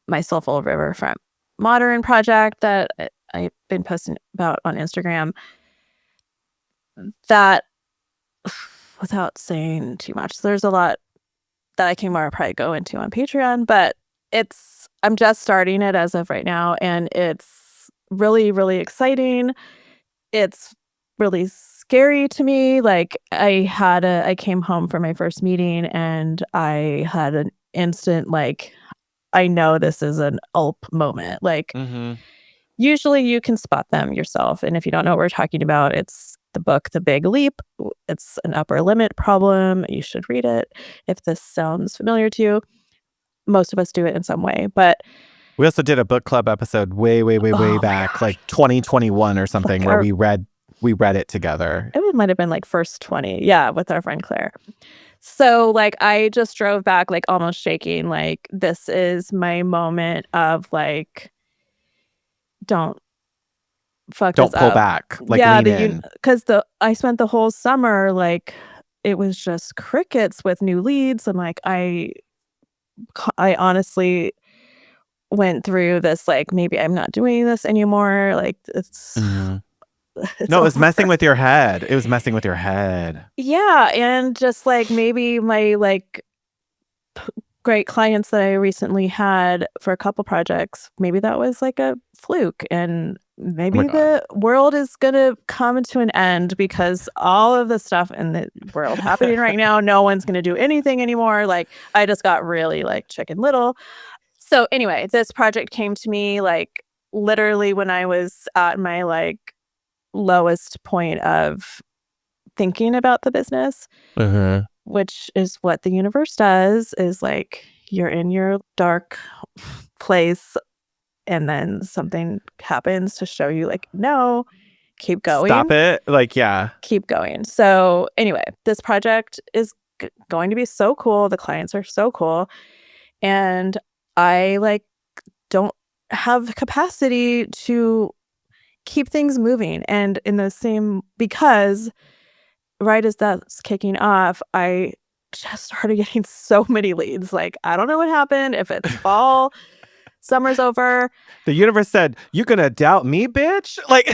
my Soulful Riverfront Modern project that I've been posting about on Instagram. That, without saying too much, there's a lot that I can probably go into on Patreon, but I'm just starting it as of right now, and it's really, really exciting. It's really scary to me. Like I came home from my first meeting and I had an instant, like, I know this is an ULP moment. Like usually you can spot them yourself. And if you don't know what we're talking about, it's the book, The Big Leap. It's an upper limit problem. You should read it if this sounds familiar to you. Most of us do it in some way, but we also did a book club episode way back, like 2021 or something, like where we read it together. It might have been like first 20. Yeah, with our friend Claire. So like I just drove back like almost shaking. Like this is my moment of like, don't pull back. Like lean in. Because I spent the whole summer like it was just crickets with new leads. And like I honestly went through this like, maybe I'm not doing this anymore. Like it's no, it was messing with your head. It was messing with your head. Yeah. And just like maybe my like great clients that I recently had for a couple projects, maybe that was like a fluke, and maybe the world is going to come to an end because all of the stuff in the world happening right now, no one's going to do anything anymore. Like, I just got really like Chicken Little. So anyway, this project came to me like literally when I was at my like lowest point of thinking about the business, which is what the universe does, is like you're in your dark place and then something happens to show you like, no, keep going. Stop it. Like, yeah. Keep going. So anyway, this project is going to be so cool. The clients are so cool. And I like don't have capacity to keep things moving. And in the same, because right as that's kicking off, I just started getting so many leads. Like, I don't know what happened. If it's fall, summer's over. The universe said, "You gonna doubt me, bitch?" Like,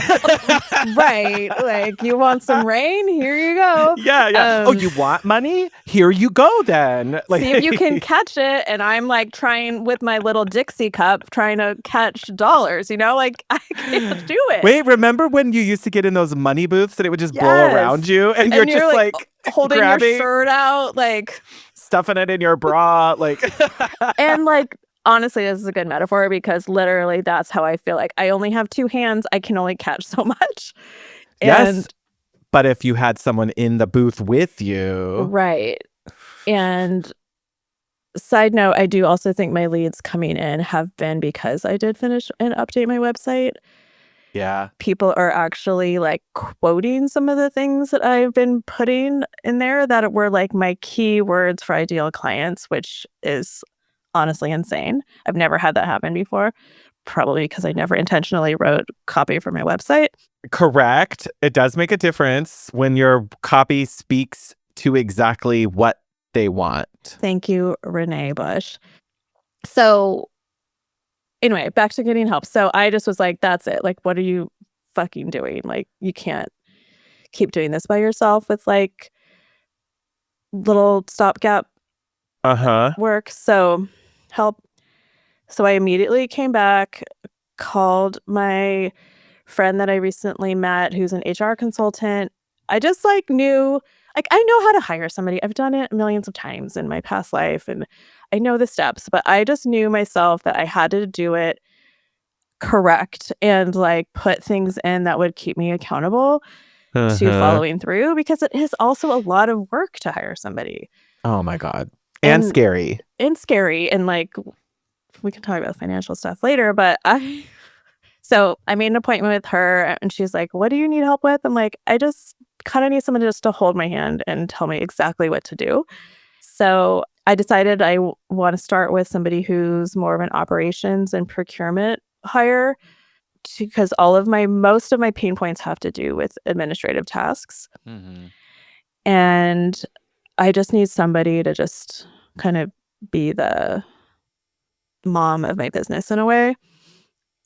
right? Like, you want some rain? Here you go. Yeah. Oh, you want money? Here you go. Then, like, see if you can catch it. And I'm like trying with my little Dixie cup, trying to catch dollars. You know, like I can't do it. Wait, remember when you used to get in those money booths and it would just blow around you, and you're just like holding grabbing, your shirt out, like stuffing it in your bra, like, and like. Honestly, this is a good metaphor because literally that's how I feel. Like I only have two hands. I can only catch so much. Yes. But if you had someone in the booth with you. Right. And side note, I do also think my leads coming in have been because I did finish and update my website. Yeah. People are actually like quoting some of the things that I've been putting in there that were like my key words for ideal clients, which is honestly insane. I've never had that happen before, probably because I never intentionally wrote copy for my website. Correct. It does make a difference when your copy speaks to exactly what they want. Thank you, Renee Bush. So anyway, back to getting help. So I just was like, that's it. Like, what are you fucking doing? Like, you can't keep doing this by yourself with like little stopgap work. So help. So I immediately came back, called my friend that I recently met who's an HR consultant. I just like knew, like I know how to hire somebody. I've done it millions of times in my past life and I know the steps, but I just knew myself that I had to do it correct and like put things in that would keep me accountable to following through, because it is also a lot of work to hire somebody. Oh my God. And scary. And like, we can talk about financial stuff later, but so I made an appointment with her and she's like, what do you need help with? I'm like, I just kind of need someone just to hold my hand and tell me exactly what to do. So I decided I want to start with somebody who's more of an operations and procurement hire, because most of my pain points have to do with administrative tasks. And I just need somebody to just kind of be the mom of my business in a way.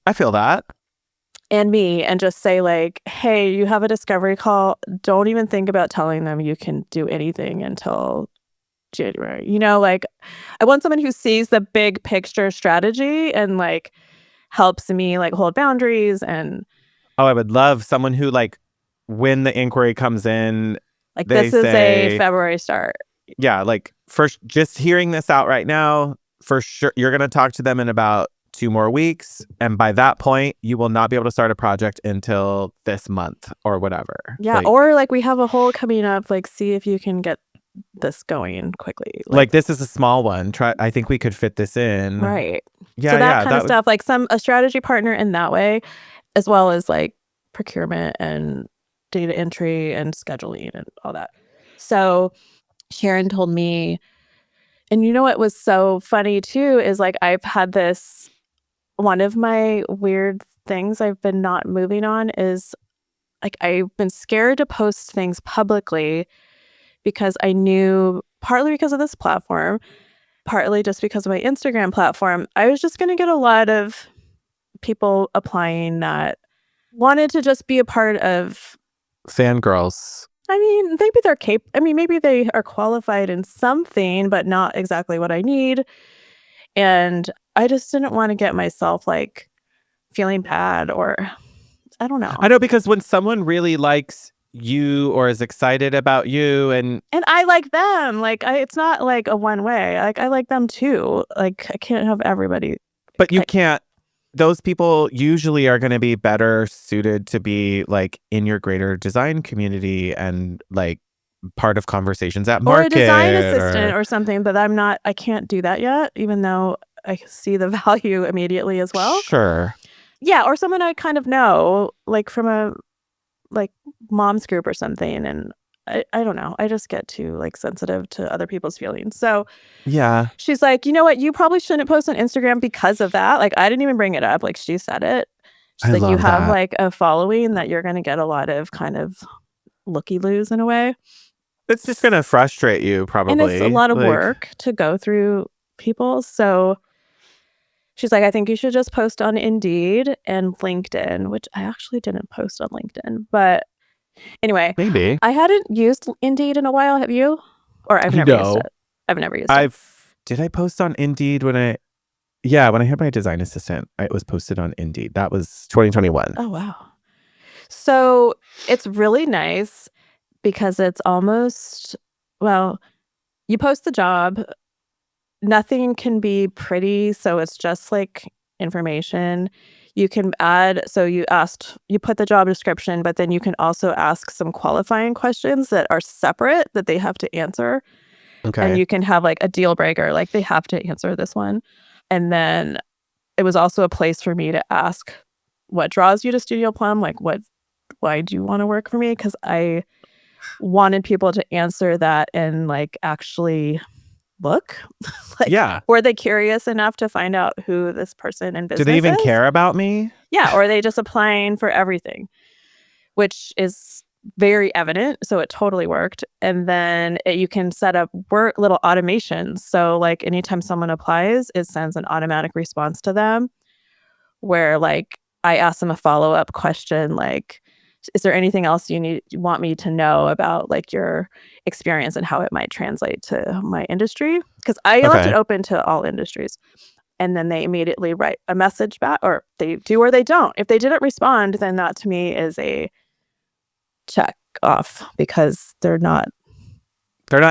I feel that. And me, and just say like, hey, you have a discovery call. Don't even think about telling them you can do anything until January. You know, like I want someone who sees the big picture strategy and like helps me like hold boundaries. And I would love someone who like when the inquiry comes in, like this is a February start. Yeah, like first, just hearing this out right now, for sure, you're going to talk to them in about 2 more weeks. And by that point, you will not be able to start a project until this month or whatever. Yeah. Or like we have a hole coming up, like see if you can get this going quickly. Like this is a small one. I think we could fit this in. Right. Yeah. So that kind of stuff, like a strategy partner in that way, as well as like procurement and data entry and scheduling and all that. So Sharon told me, and you know what was so funny too, is like I've had this, one of my weird things I've been not moving on is like I've been scared to post things publicly because I knew, partly because of this platform, partly just because of my Instagram platform, I was just going to get a lot of people applying that wanted to just be a part of fangirls. I mean, maybe they are qualified in something, but not exactly what I need. And I just didn't want to get myself like feeling bad, or I don't know. I know, because when someone really likes you or is excited about you and I like them, like it's not like a one way. Like I like them too. Like I can't have everybody. but you can't, those people usually are going to be better suited to be like in your greater design community and like part of conversations at market, or a design assistant or something, but I can't do that yet, even though I see the value immediately as well. Sure. Yeah, or someone I kind of know, like from a like mom's group or something, and I don't know. I just get too like sensitive to other people's feelings. So Yeah. she's like, you know what? You probably shouldn't post on Instagram because of that. Like I didn't even bring it up. Like she said it. She's I like, you love have that. like a following that you're going to get a lot of kind of looky-loos in a way. It's just going to frustrate you probably. And it's a lot of work to go through people. So she's like, I think you should just post on Indeed and LinkedIn, which I actually didn't post on LinkedIn. But anyway, Maybe. I hadn't used Indeed in a while. Have you? Or I've never used it. I've never used it. Did I post on Indeed when I had my design assistant? It was posted on Indeed. That was 2021. Oh, wow. So it's really nice because it's almost, well, you post the job. Nothing can be pretty, so it's just like information. You can add, so you put the job description, but then you can also ask some qualifying questions that are separate that they have to answer. Okay. And you can have like a deal breaker, like they have to answer this one. And then it was also a place for me to ask what draws you to Studio Plum, like why do you want to work for me? Because I wanted people to answer that and like actually look. Like, yeah. were they curious enough to find out who this person in business is? Do they even care about me? Yeah, or are they just applying for everything? Which is very evident, so it totally worked. And then you can set up little automations. So like anytime someone applies, it sends an automatic response to them where like I ask them a follow-up question like, is there anything else you want me to know about like your experience and how it might translate to my industry? Because I left it open to all industries. And then they immediately write a message back, or they do or they don't. If they didn't respond, then that to me is a check off because they're not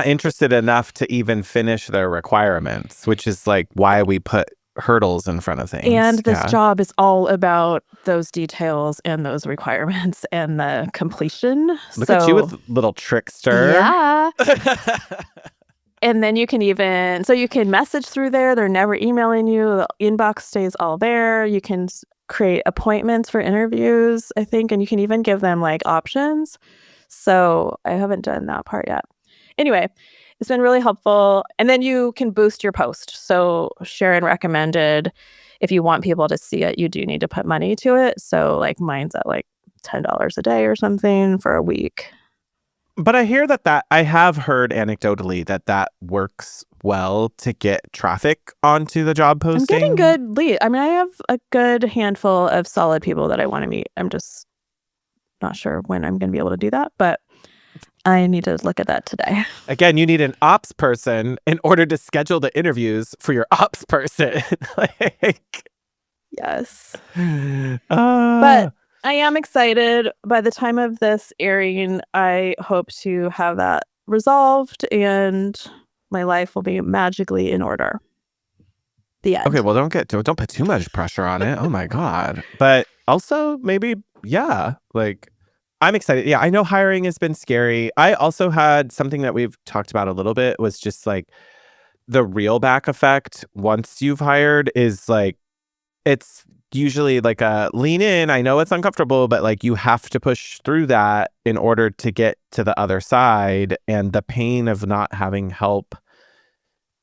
interested enough to even finish their requirements, which is like why we put hurdles in front of things. And this job is all about those details and those requirements and the completion. Look at you with little trickster. Yeah. And then you can message through there. They're never emailing you. The inbox stays all there. You can create appointments for interviews, I think, and you can even give them like options. So I haven't done that part yet. Anyway, it's been really helpful. And then you can boost your post. So Sharon recommended if you want people to see it, you do need to put money to it. So like mine's at like $10 a day or something for a week. But I hear that I have heard anecdotally that works well to get traffic onto the job posting. I'm getting good lead. I mean, I have a good handful of solid people that I want to meet. I'm just not sure when I'm going to be able to do that, but I need to look at that today. Again, you need an ops person in order to schedule the interviews for your ops person. Yes. But I am excited. By the time of this airing, I hope to have that resolved and my life will be magically in order. The end. Okay, well, don't put too much pressure on it. Oh my God. But also maybe, yeah, like I'm excited. Yeah, I know hiring has been scary. I also had something that we've talked about a little bit was just like the reel back effect once you've hired is like, it's usually like a lean in. I know it's uncomfortable, but like you have to push through that in order to get to the other side. And the pain of not having help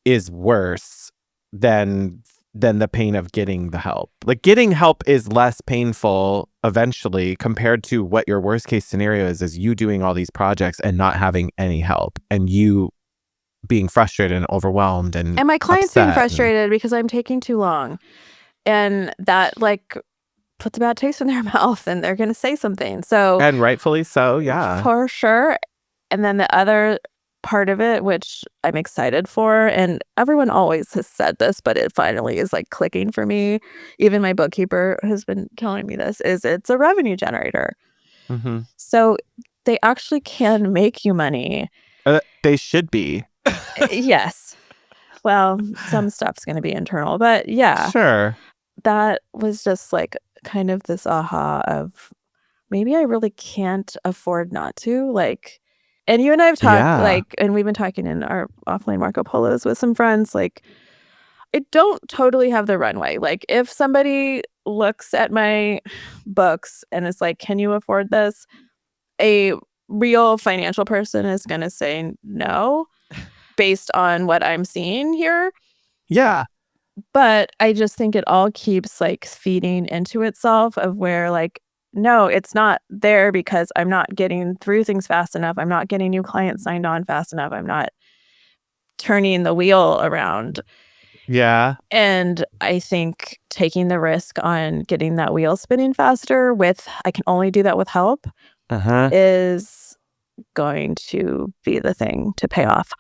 is worse than the pain of getting the help. Like getting help is less painful eventually compared to what your worst case scenario is you doing all these projects and not having any help and you being frustrated and overwhelmed and my clients being frustrated because I'm taking too long. And that like puts a bad taste in their mouth and they're going to say something. So and rightfully so, yeah. For sure. And then the other part of it, which I'm excited for, and everyone always has said this, but it finally is like clicking for me. Even my bookkeeper has been telling me this, is it's a revenue generator. Mm-hmm. So they actually can make you money. They should be. Yes. Well, some stuff's going to be internal, but yeah. Sure. That was just like kind of this aha of maybe I really can't afford not to. Like, and you and I have talked, like, and we've been talking in our offline Marco Polos with some friends, like, I don't totally have the runway. Like, if somebody looks at my books and is like, can you afford this? A real financial person is going to say no based on what I'm seeing here. Yeah. But I just think it all keeps like feeding into itself of where like, no, it's not there because I'm not getting through things fast enough. I'm not getting new clients signed on fast enough. I'm not turning the wheel around. Yeah. And I think taking the risk on getting that wheel spinning faster with, I can only do that with help, is going to be the thing to pay off.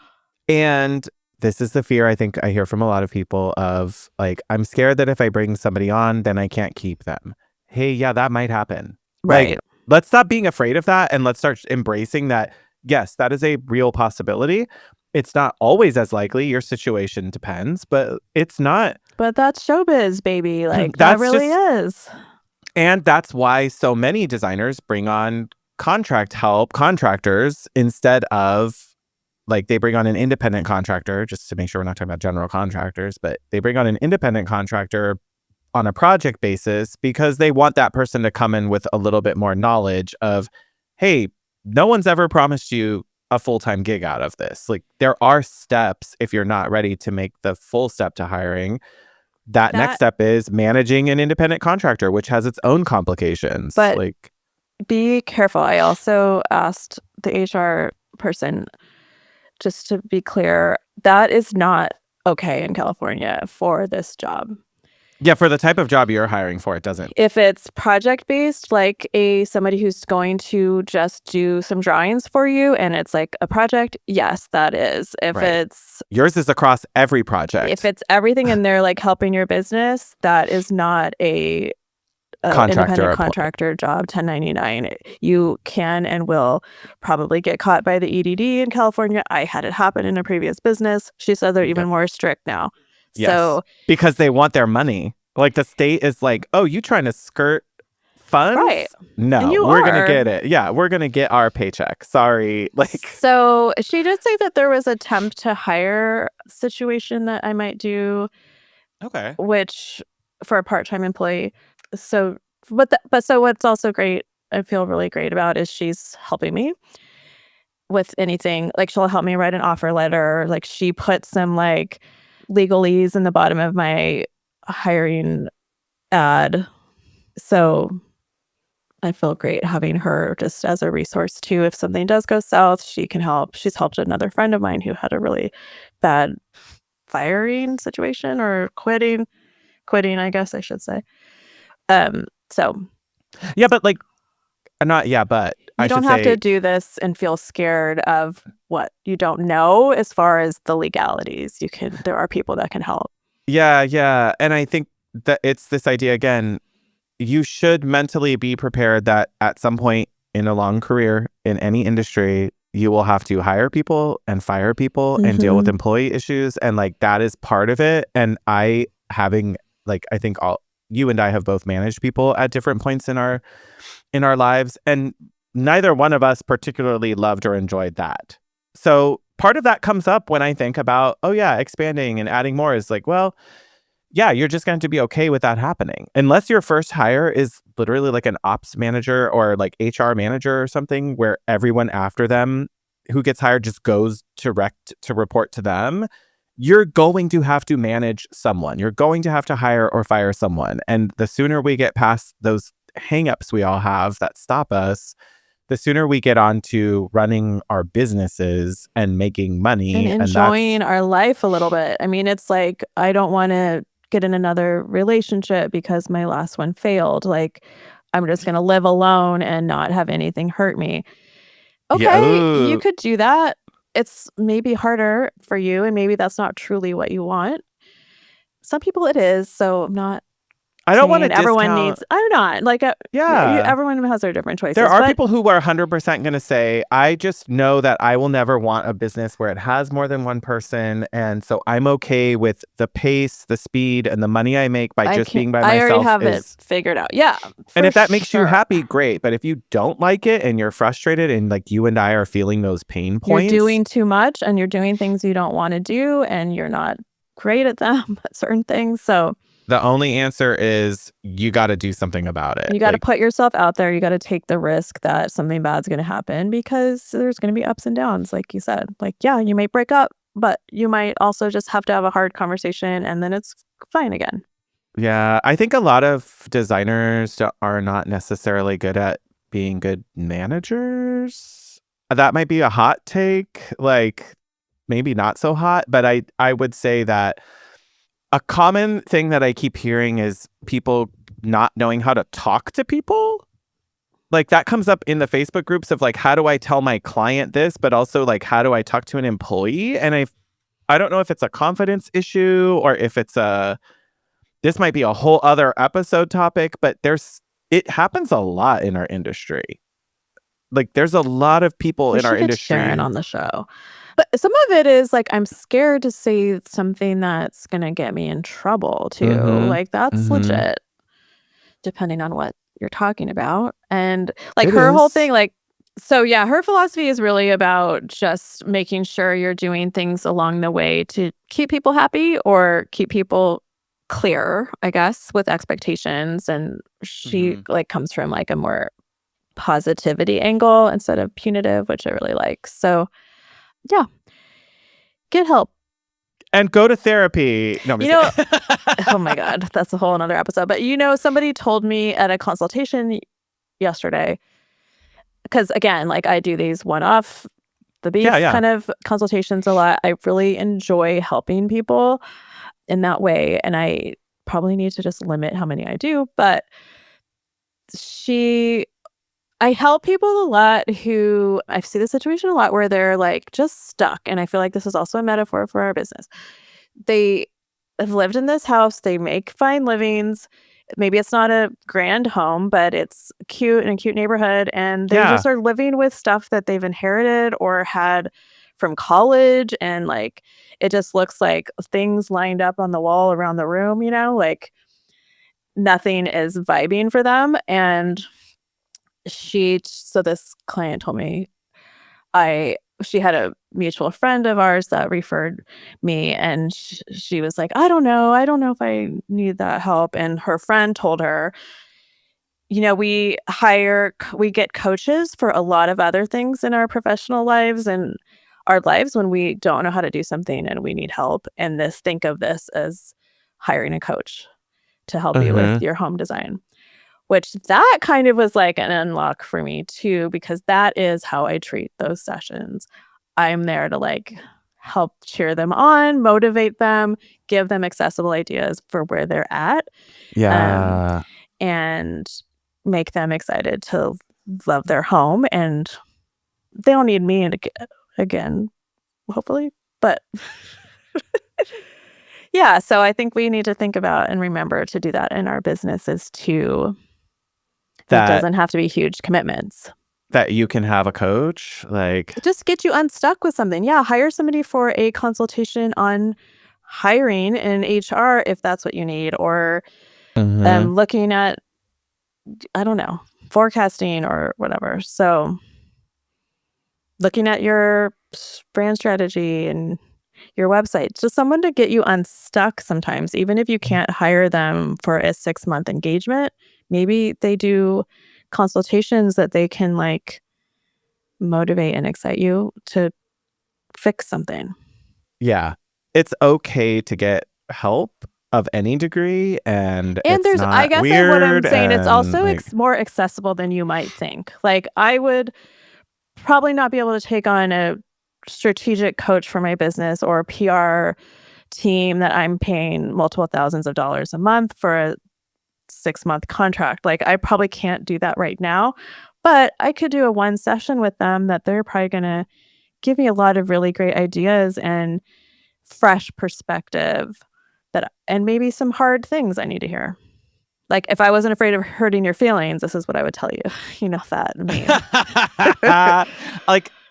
And this is the fear I think I hear from a lot of people of like, I'm scared that if I bring somebody on, then I can't keep them. Hey, yeah, that might happen. Right. Like, let's stop being afraid of that and let's start embracing that. Yes, that is a real possibility. It's not always as likely. Your situation depends, but it's not. But that's showbiz, baby. Like, that really is. And that's why so many designers bring on contractors instead of, like, they bring on an independent contractor, just to make sure we're not talking about general contractors, but they bring on an independent contractor on a project basis because they want that person to come in with a little bit more knowledge of, hey, no one's ever promised you a full-time gig out of this. Like, there are steps if you're not ready to make the full step to hiring. That next step is managing an independent contractor, which has its own complications. But like, be careful. I also asked the HR person, just to be clear, that is not okay in California for this job. Yeah, for the type of job you're hiring for, it doesn't. If it's project-based, like somebody who's going to just do some drawings for you and it's like a project, yes, that is. If it's... Yours is across every project. If it's everything and they're like helping your business, that is not a independent contractor job, 1099. You can and will probably get caught by the EDD in California. I had it happen in a previous business. She said they're even more strict now. Yes, so because they want their money. Like, the state is like, oh, you trying to skirt funds? Right. No, we're going to get it. Yeah, we're going to get our paycheck. Sorry. Like, so she did say that there was a temp to hire situation that I might do. Okay. Which for a part-time employee. So, so what's also great, I feel really great about, is she's helping me with anything. Like, she'll help me write an offer letter. Like, she put some like legalese in the bottom of my hiring ad. So I feel great having her just as a resource too. If something does go south, she can help. She's helped another friend of mine who had a really bad firing situation, or quitting, I guess I should say. So yeah, but like, not, yeah, but you don't have to do this and feel scared of what you don't know as far as the legalities. There are people that can help. Yeah. And I think that it's this idea again, you should mentally be prepared that at some point in a long career in any industry, you will have to hire people and fire people and deal with employee issues. And like, that is part of it. And I think you and I have both managed people at different points in our lives. And neither one of us particularly loved or enjoyed that. So part of that comes up when I think about, oh yeah, expanding and adding more, is like, well, yeah, you're just going to be okay with that happening. Unless your first hire is literally like an ops manager or like HR manager or something, where everyone after them who gets hired just goes direct to report to them. You're going to have to manage someone. You're going to have to hire or fire someone. And the sooner we get past those hangups we all have that stop us, the sooner we get on to running our businesses and making money and enjoying our life a little bit. I mean, it's like, I don't want to get in another relationship because my last one failed. Like, I'm just going to live alone and not have anything hurt me. Okay, you could do that. It's maybe harder for you, and maybe that's not truly what you want. Some people it is, so I'm not I don't want to saying everyone discount. needs. I'm not like Yeah. everyone has their different choices. There are but people who are 100% going to say, I just know that I will never want a business where it has more than one person. And so I'm okay with the pace, the speed, and the money I make by just being by myself. I already have it figured out. Yeah. And if that makes you sure. happy, great. But if you don't like it and you're frustrated and like you and I are feeling those pain points. You're doing too much and you're doing things you don't want to do and you're not great at them, at certain things. So the only answer is you got to do something about it. You got to put yourself out there. You got to take the risk that something bad's going to happen because there's going to be ups and downs, like you said. Like, yeah, you may break up, but you might also just have to have a hard conversation and then it's fine again. Yeah, I think a lot of designers are not necessarily good at being good managers. That might be a hot take, like maybe not so hot, but I would say that a common thing that I keep hearing is people not knowing how to talk to people. Like that comes up in the Facebook groups of like, how do I tell my client this, but also like, how do I talk to an employee? And I don't know if it's a confidence issue or if it's this might be a whole other episode topic, but it happens a lot in our industry. Like there's a lot of people in our industry. Sharon on the show. But some of it is like, I'm scared to say something that's going to get me in trouble too. Mm-hmm. Like that's legit, depending on what you're talking about. And like whole thing, like, so yeah, her philosophy is really about just making sure you're doing things along the way to keep people happy or keep people clear, I guess, with expectations. And she like comes from like a more positivity angle instead of punitive, which I really like. So yeah, get help and go to therapy. No, oh my God, that's a whole another episode. But somebody told me at a consultation yesterday, because again, like I do these one-off, the beef kind of consultations a lot. I really enjoy helping people in that way, and I probably need to just limit how many I do. But I help people a lot who I see the situation a lot where they're like just stuck. And I feel like this is also a metaphor for our business. They have lived in this house. They make fine livings. Maybe it's not a grand home, but it's cute in a cute neighborhood. And they just are living with stuff that they've inherited or had from college. And like, it just looks like things lined up on the wall around the room, like nothing is vibing for them. And so this client told me she had a mutual friend of ours that referred me, and she was like, I don't know if I need that help. And her friend told her, we get coaches for a lot of other things in our professional lives and our lives when we don't know how to do something and we need help. And think of this as hiring a coach to help you with your home design. Which that kind of was like an unlock for me too, because that is how I treat those sessions. I'm there to like help cheer them on, motivate them, give them accessible ideas for where they're at. Yeah. And make them excited to love their home. And they don't need me again, hopefully. But yeah, so I think we need to think about and remember to do that in our businesses too. That doesn't have to be huge commitments. That you can have a coach, like just get you unstuck with something. Yeah, hire somebody for a consultation on hiring in HR if that's what you need, or looking at, I don't know, forecasting or whatever. So looking at your brand strategy and your website, just someone to get you unstuck sometimes, even if you can't hire them for a 6-month engagement. Maybe they do consultations that they can like motivate and excite you to fix something. Yeah. It's okay to get help of any degree, and there's not I guess weird, what I'm saying, it's also like, more accessible than you might think. Like I would probably not be able to take on a strategic coach for my business or a PR team that I'm paying multiple thousands of dollars a month for a 6-month contract. Like I probably can't do that right now, But I could do a one session with them that they're probably going to give me a lot of really great ideas and fresh perspective and maybe some hard things I need to hear. Like, if I wasn't afraid of hurting your feelings, this is what I would tell you. You know that meme.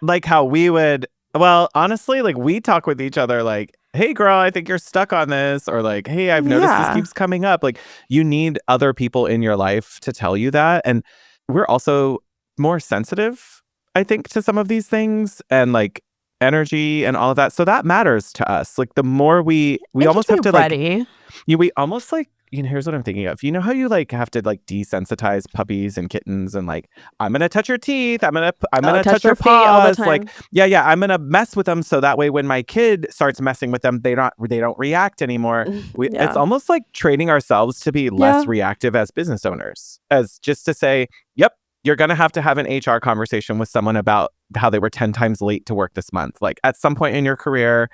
like how we would, well, honestly, like we talk with each other like, hey, girl, I think you're stuck on this. Or like, hey, I've noticed this keeps coming up. Like, you need other people in your life to tell you that. And we're also more sensitive, I think, to some of these things and like energy and all of that. So that matters to us. Like, the more we almost have to ready. we almost like, here's what I'm thinking of. You know how you like have to like desensitize puppies and kittens and like, I'm going to touch your teeth. I'm going to touch your paws. Like, yeah. I'm going to mess with them. So that way, when my kid starts messing with them, they don't react anymore. It's almost like training ourselves to be less reactive as business owners, as just to say, yep, you're going to have an HR conversation with someone about how they were 10 times late to work this month. Like, at some point in your career,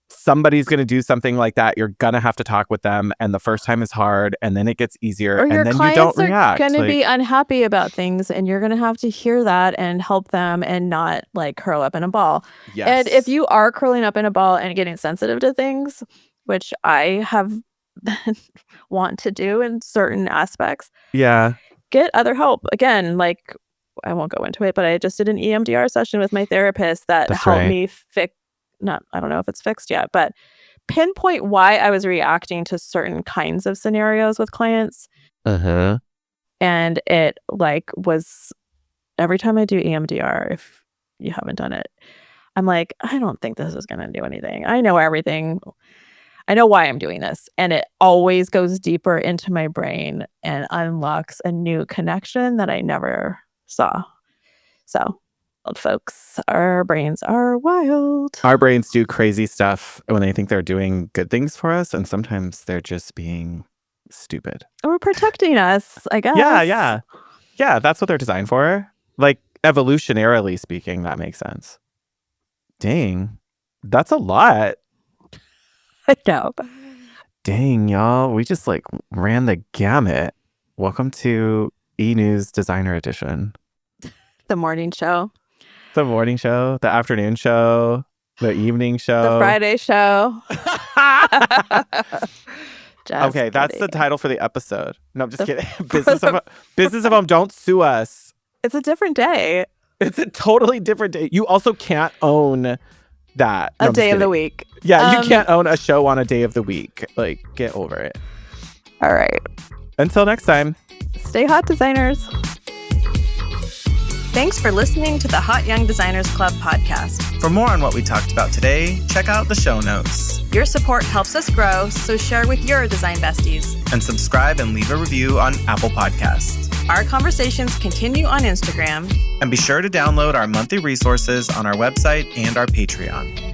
somebody's going to do something like that. You're going to have to talk with them. And the first time is hard. And then it gets easier. Or and your then clients you don't react. are going to be unhappy about things. And you're going to have to hear that and help them and not like curl up in a ball. Yes. And if you are curling up in a ball and getting sensitive to things, which I have want to do in certain aspects. Yeah. Get other help. Again, like, I won't go into it, but I just did an EMDR session with my therapist that helped me I don't know if it's fixed yet, but pinpoint why I was reacting to certain kinds of scenarios with clients. Uh-huh. And it like was every time I do EMDR, if you haven't done it, I'm like, I don't think this is going to do anything. I know everything. I know why I'm doing this. And it always goes deeper into my brain and unlocks a new connection that I never saw. So, folks, our brains are wild. Our brains do crazy stuff when they think they're doing good things for us. And sometimes they're just being stupid. Or protecting us, I guess. Yeah. Yeah, that's what they're designed for. Like, evolutionarily speaking, that makes sense. Dang. That's a lot. I know. Dang, y'all. We just like ran the gamut. Welcome to E-News Designer Edition. The morning show. The morning show, the afternoon show, the evening show. The Friday show. Okay, that's the title for the episode. No, I'm just kidding. Business of Home, don't sue us. It's a different day. It's a totally different day. You also can't own that. No, a day of the week. Yeah, you can't own a show on a day of the week. Like, get over it. All right. Until next time. Stay hot, designers. Thanks for listening to the Hot Young Designers Club podcast. For more on what we talked about today, check out the show notes. Your support helps us grow, so share with your design besties. And subscribe and leave a review on Apple Podcasts. Our conversations continue on Instagram. And be sure to download our monthly resources on our website and our Patreon.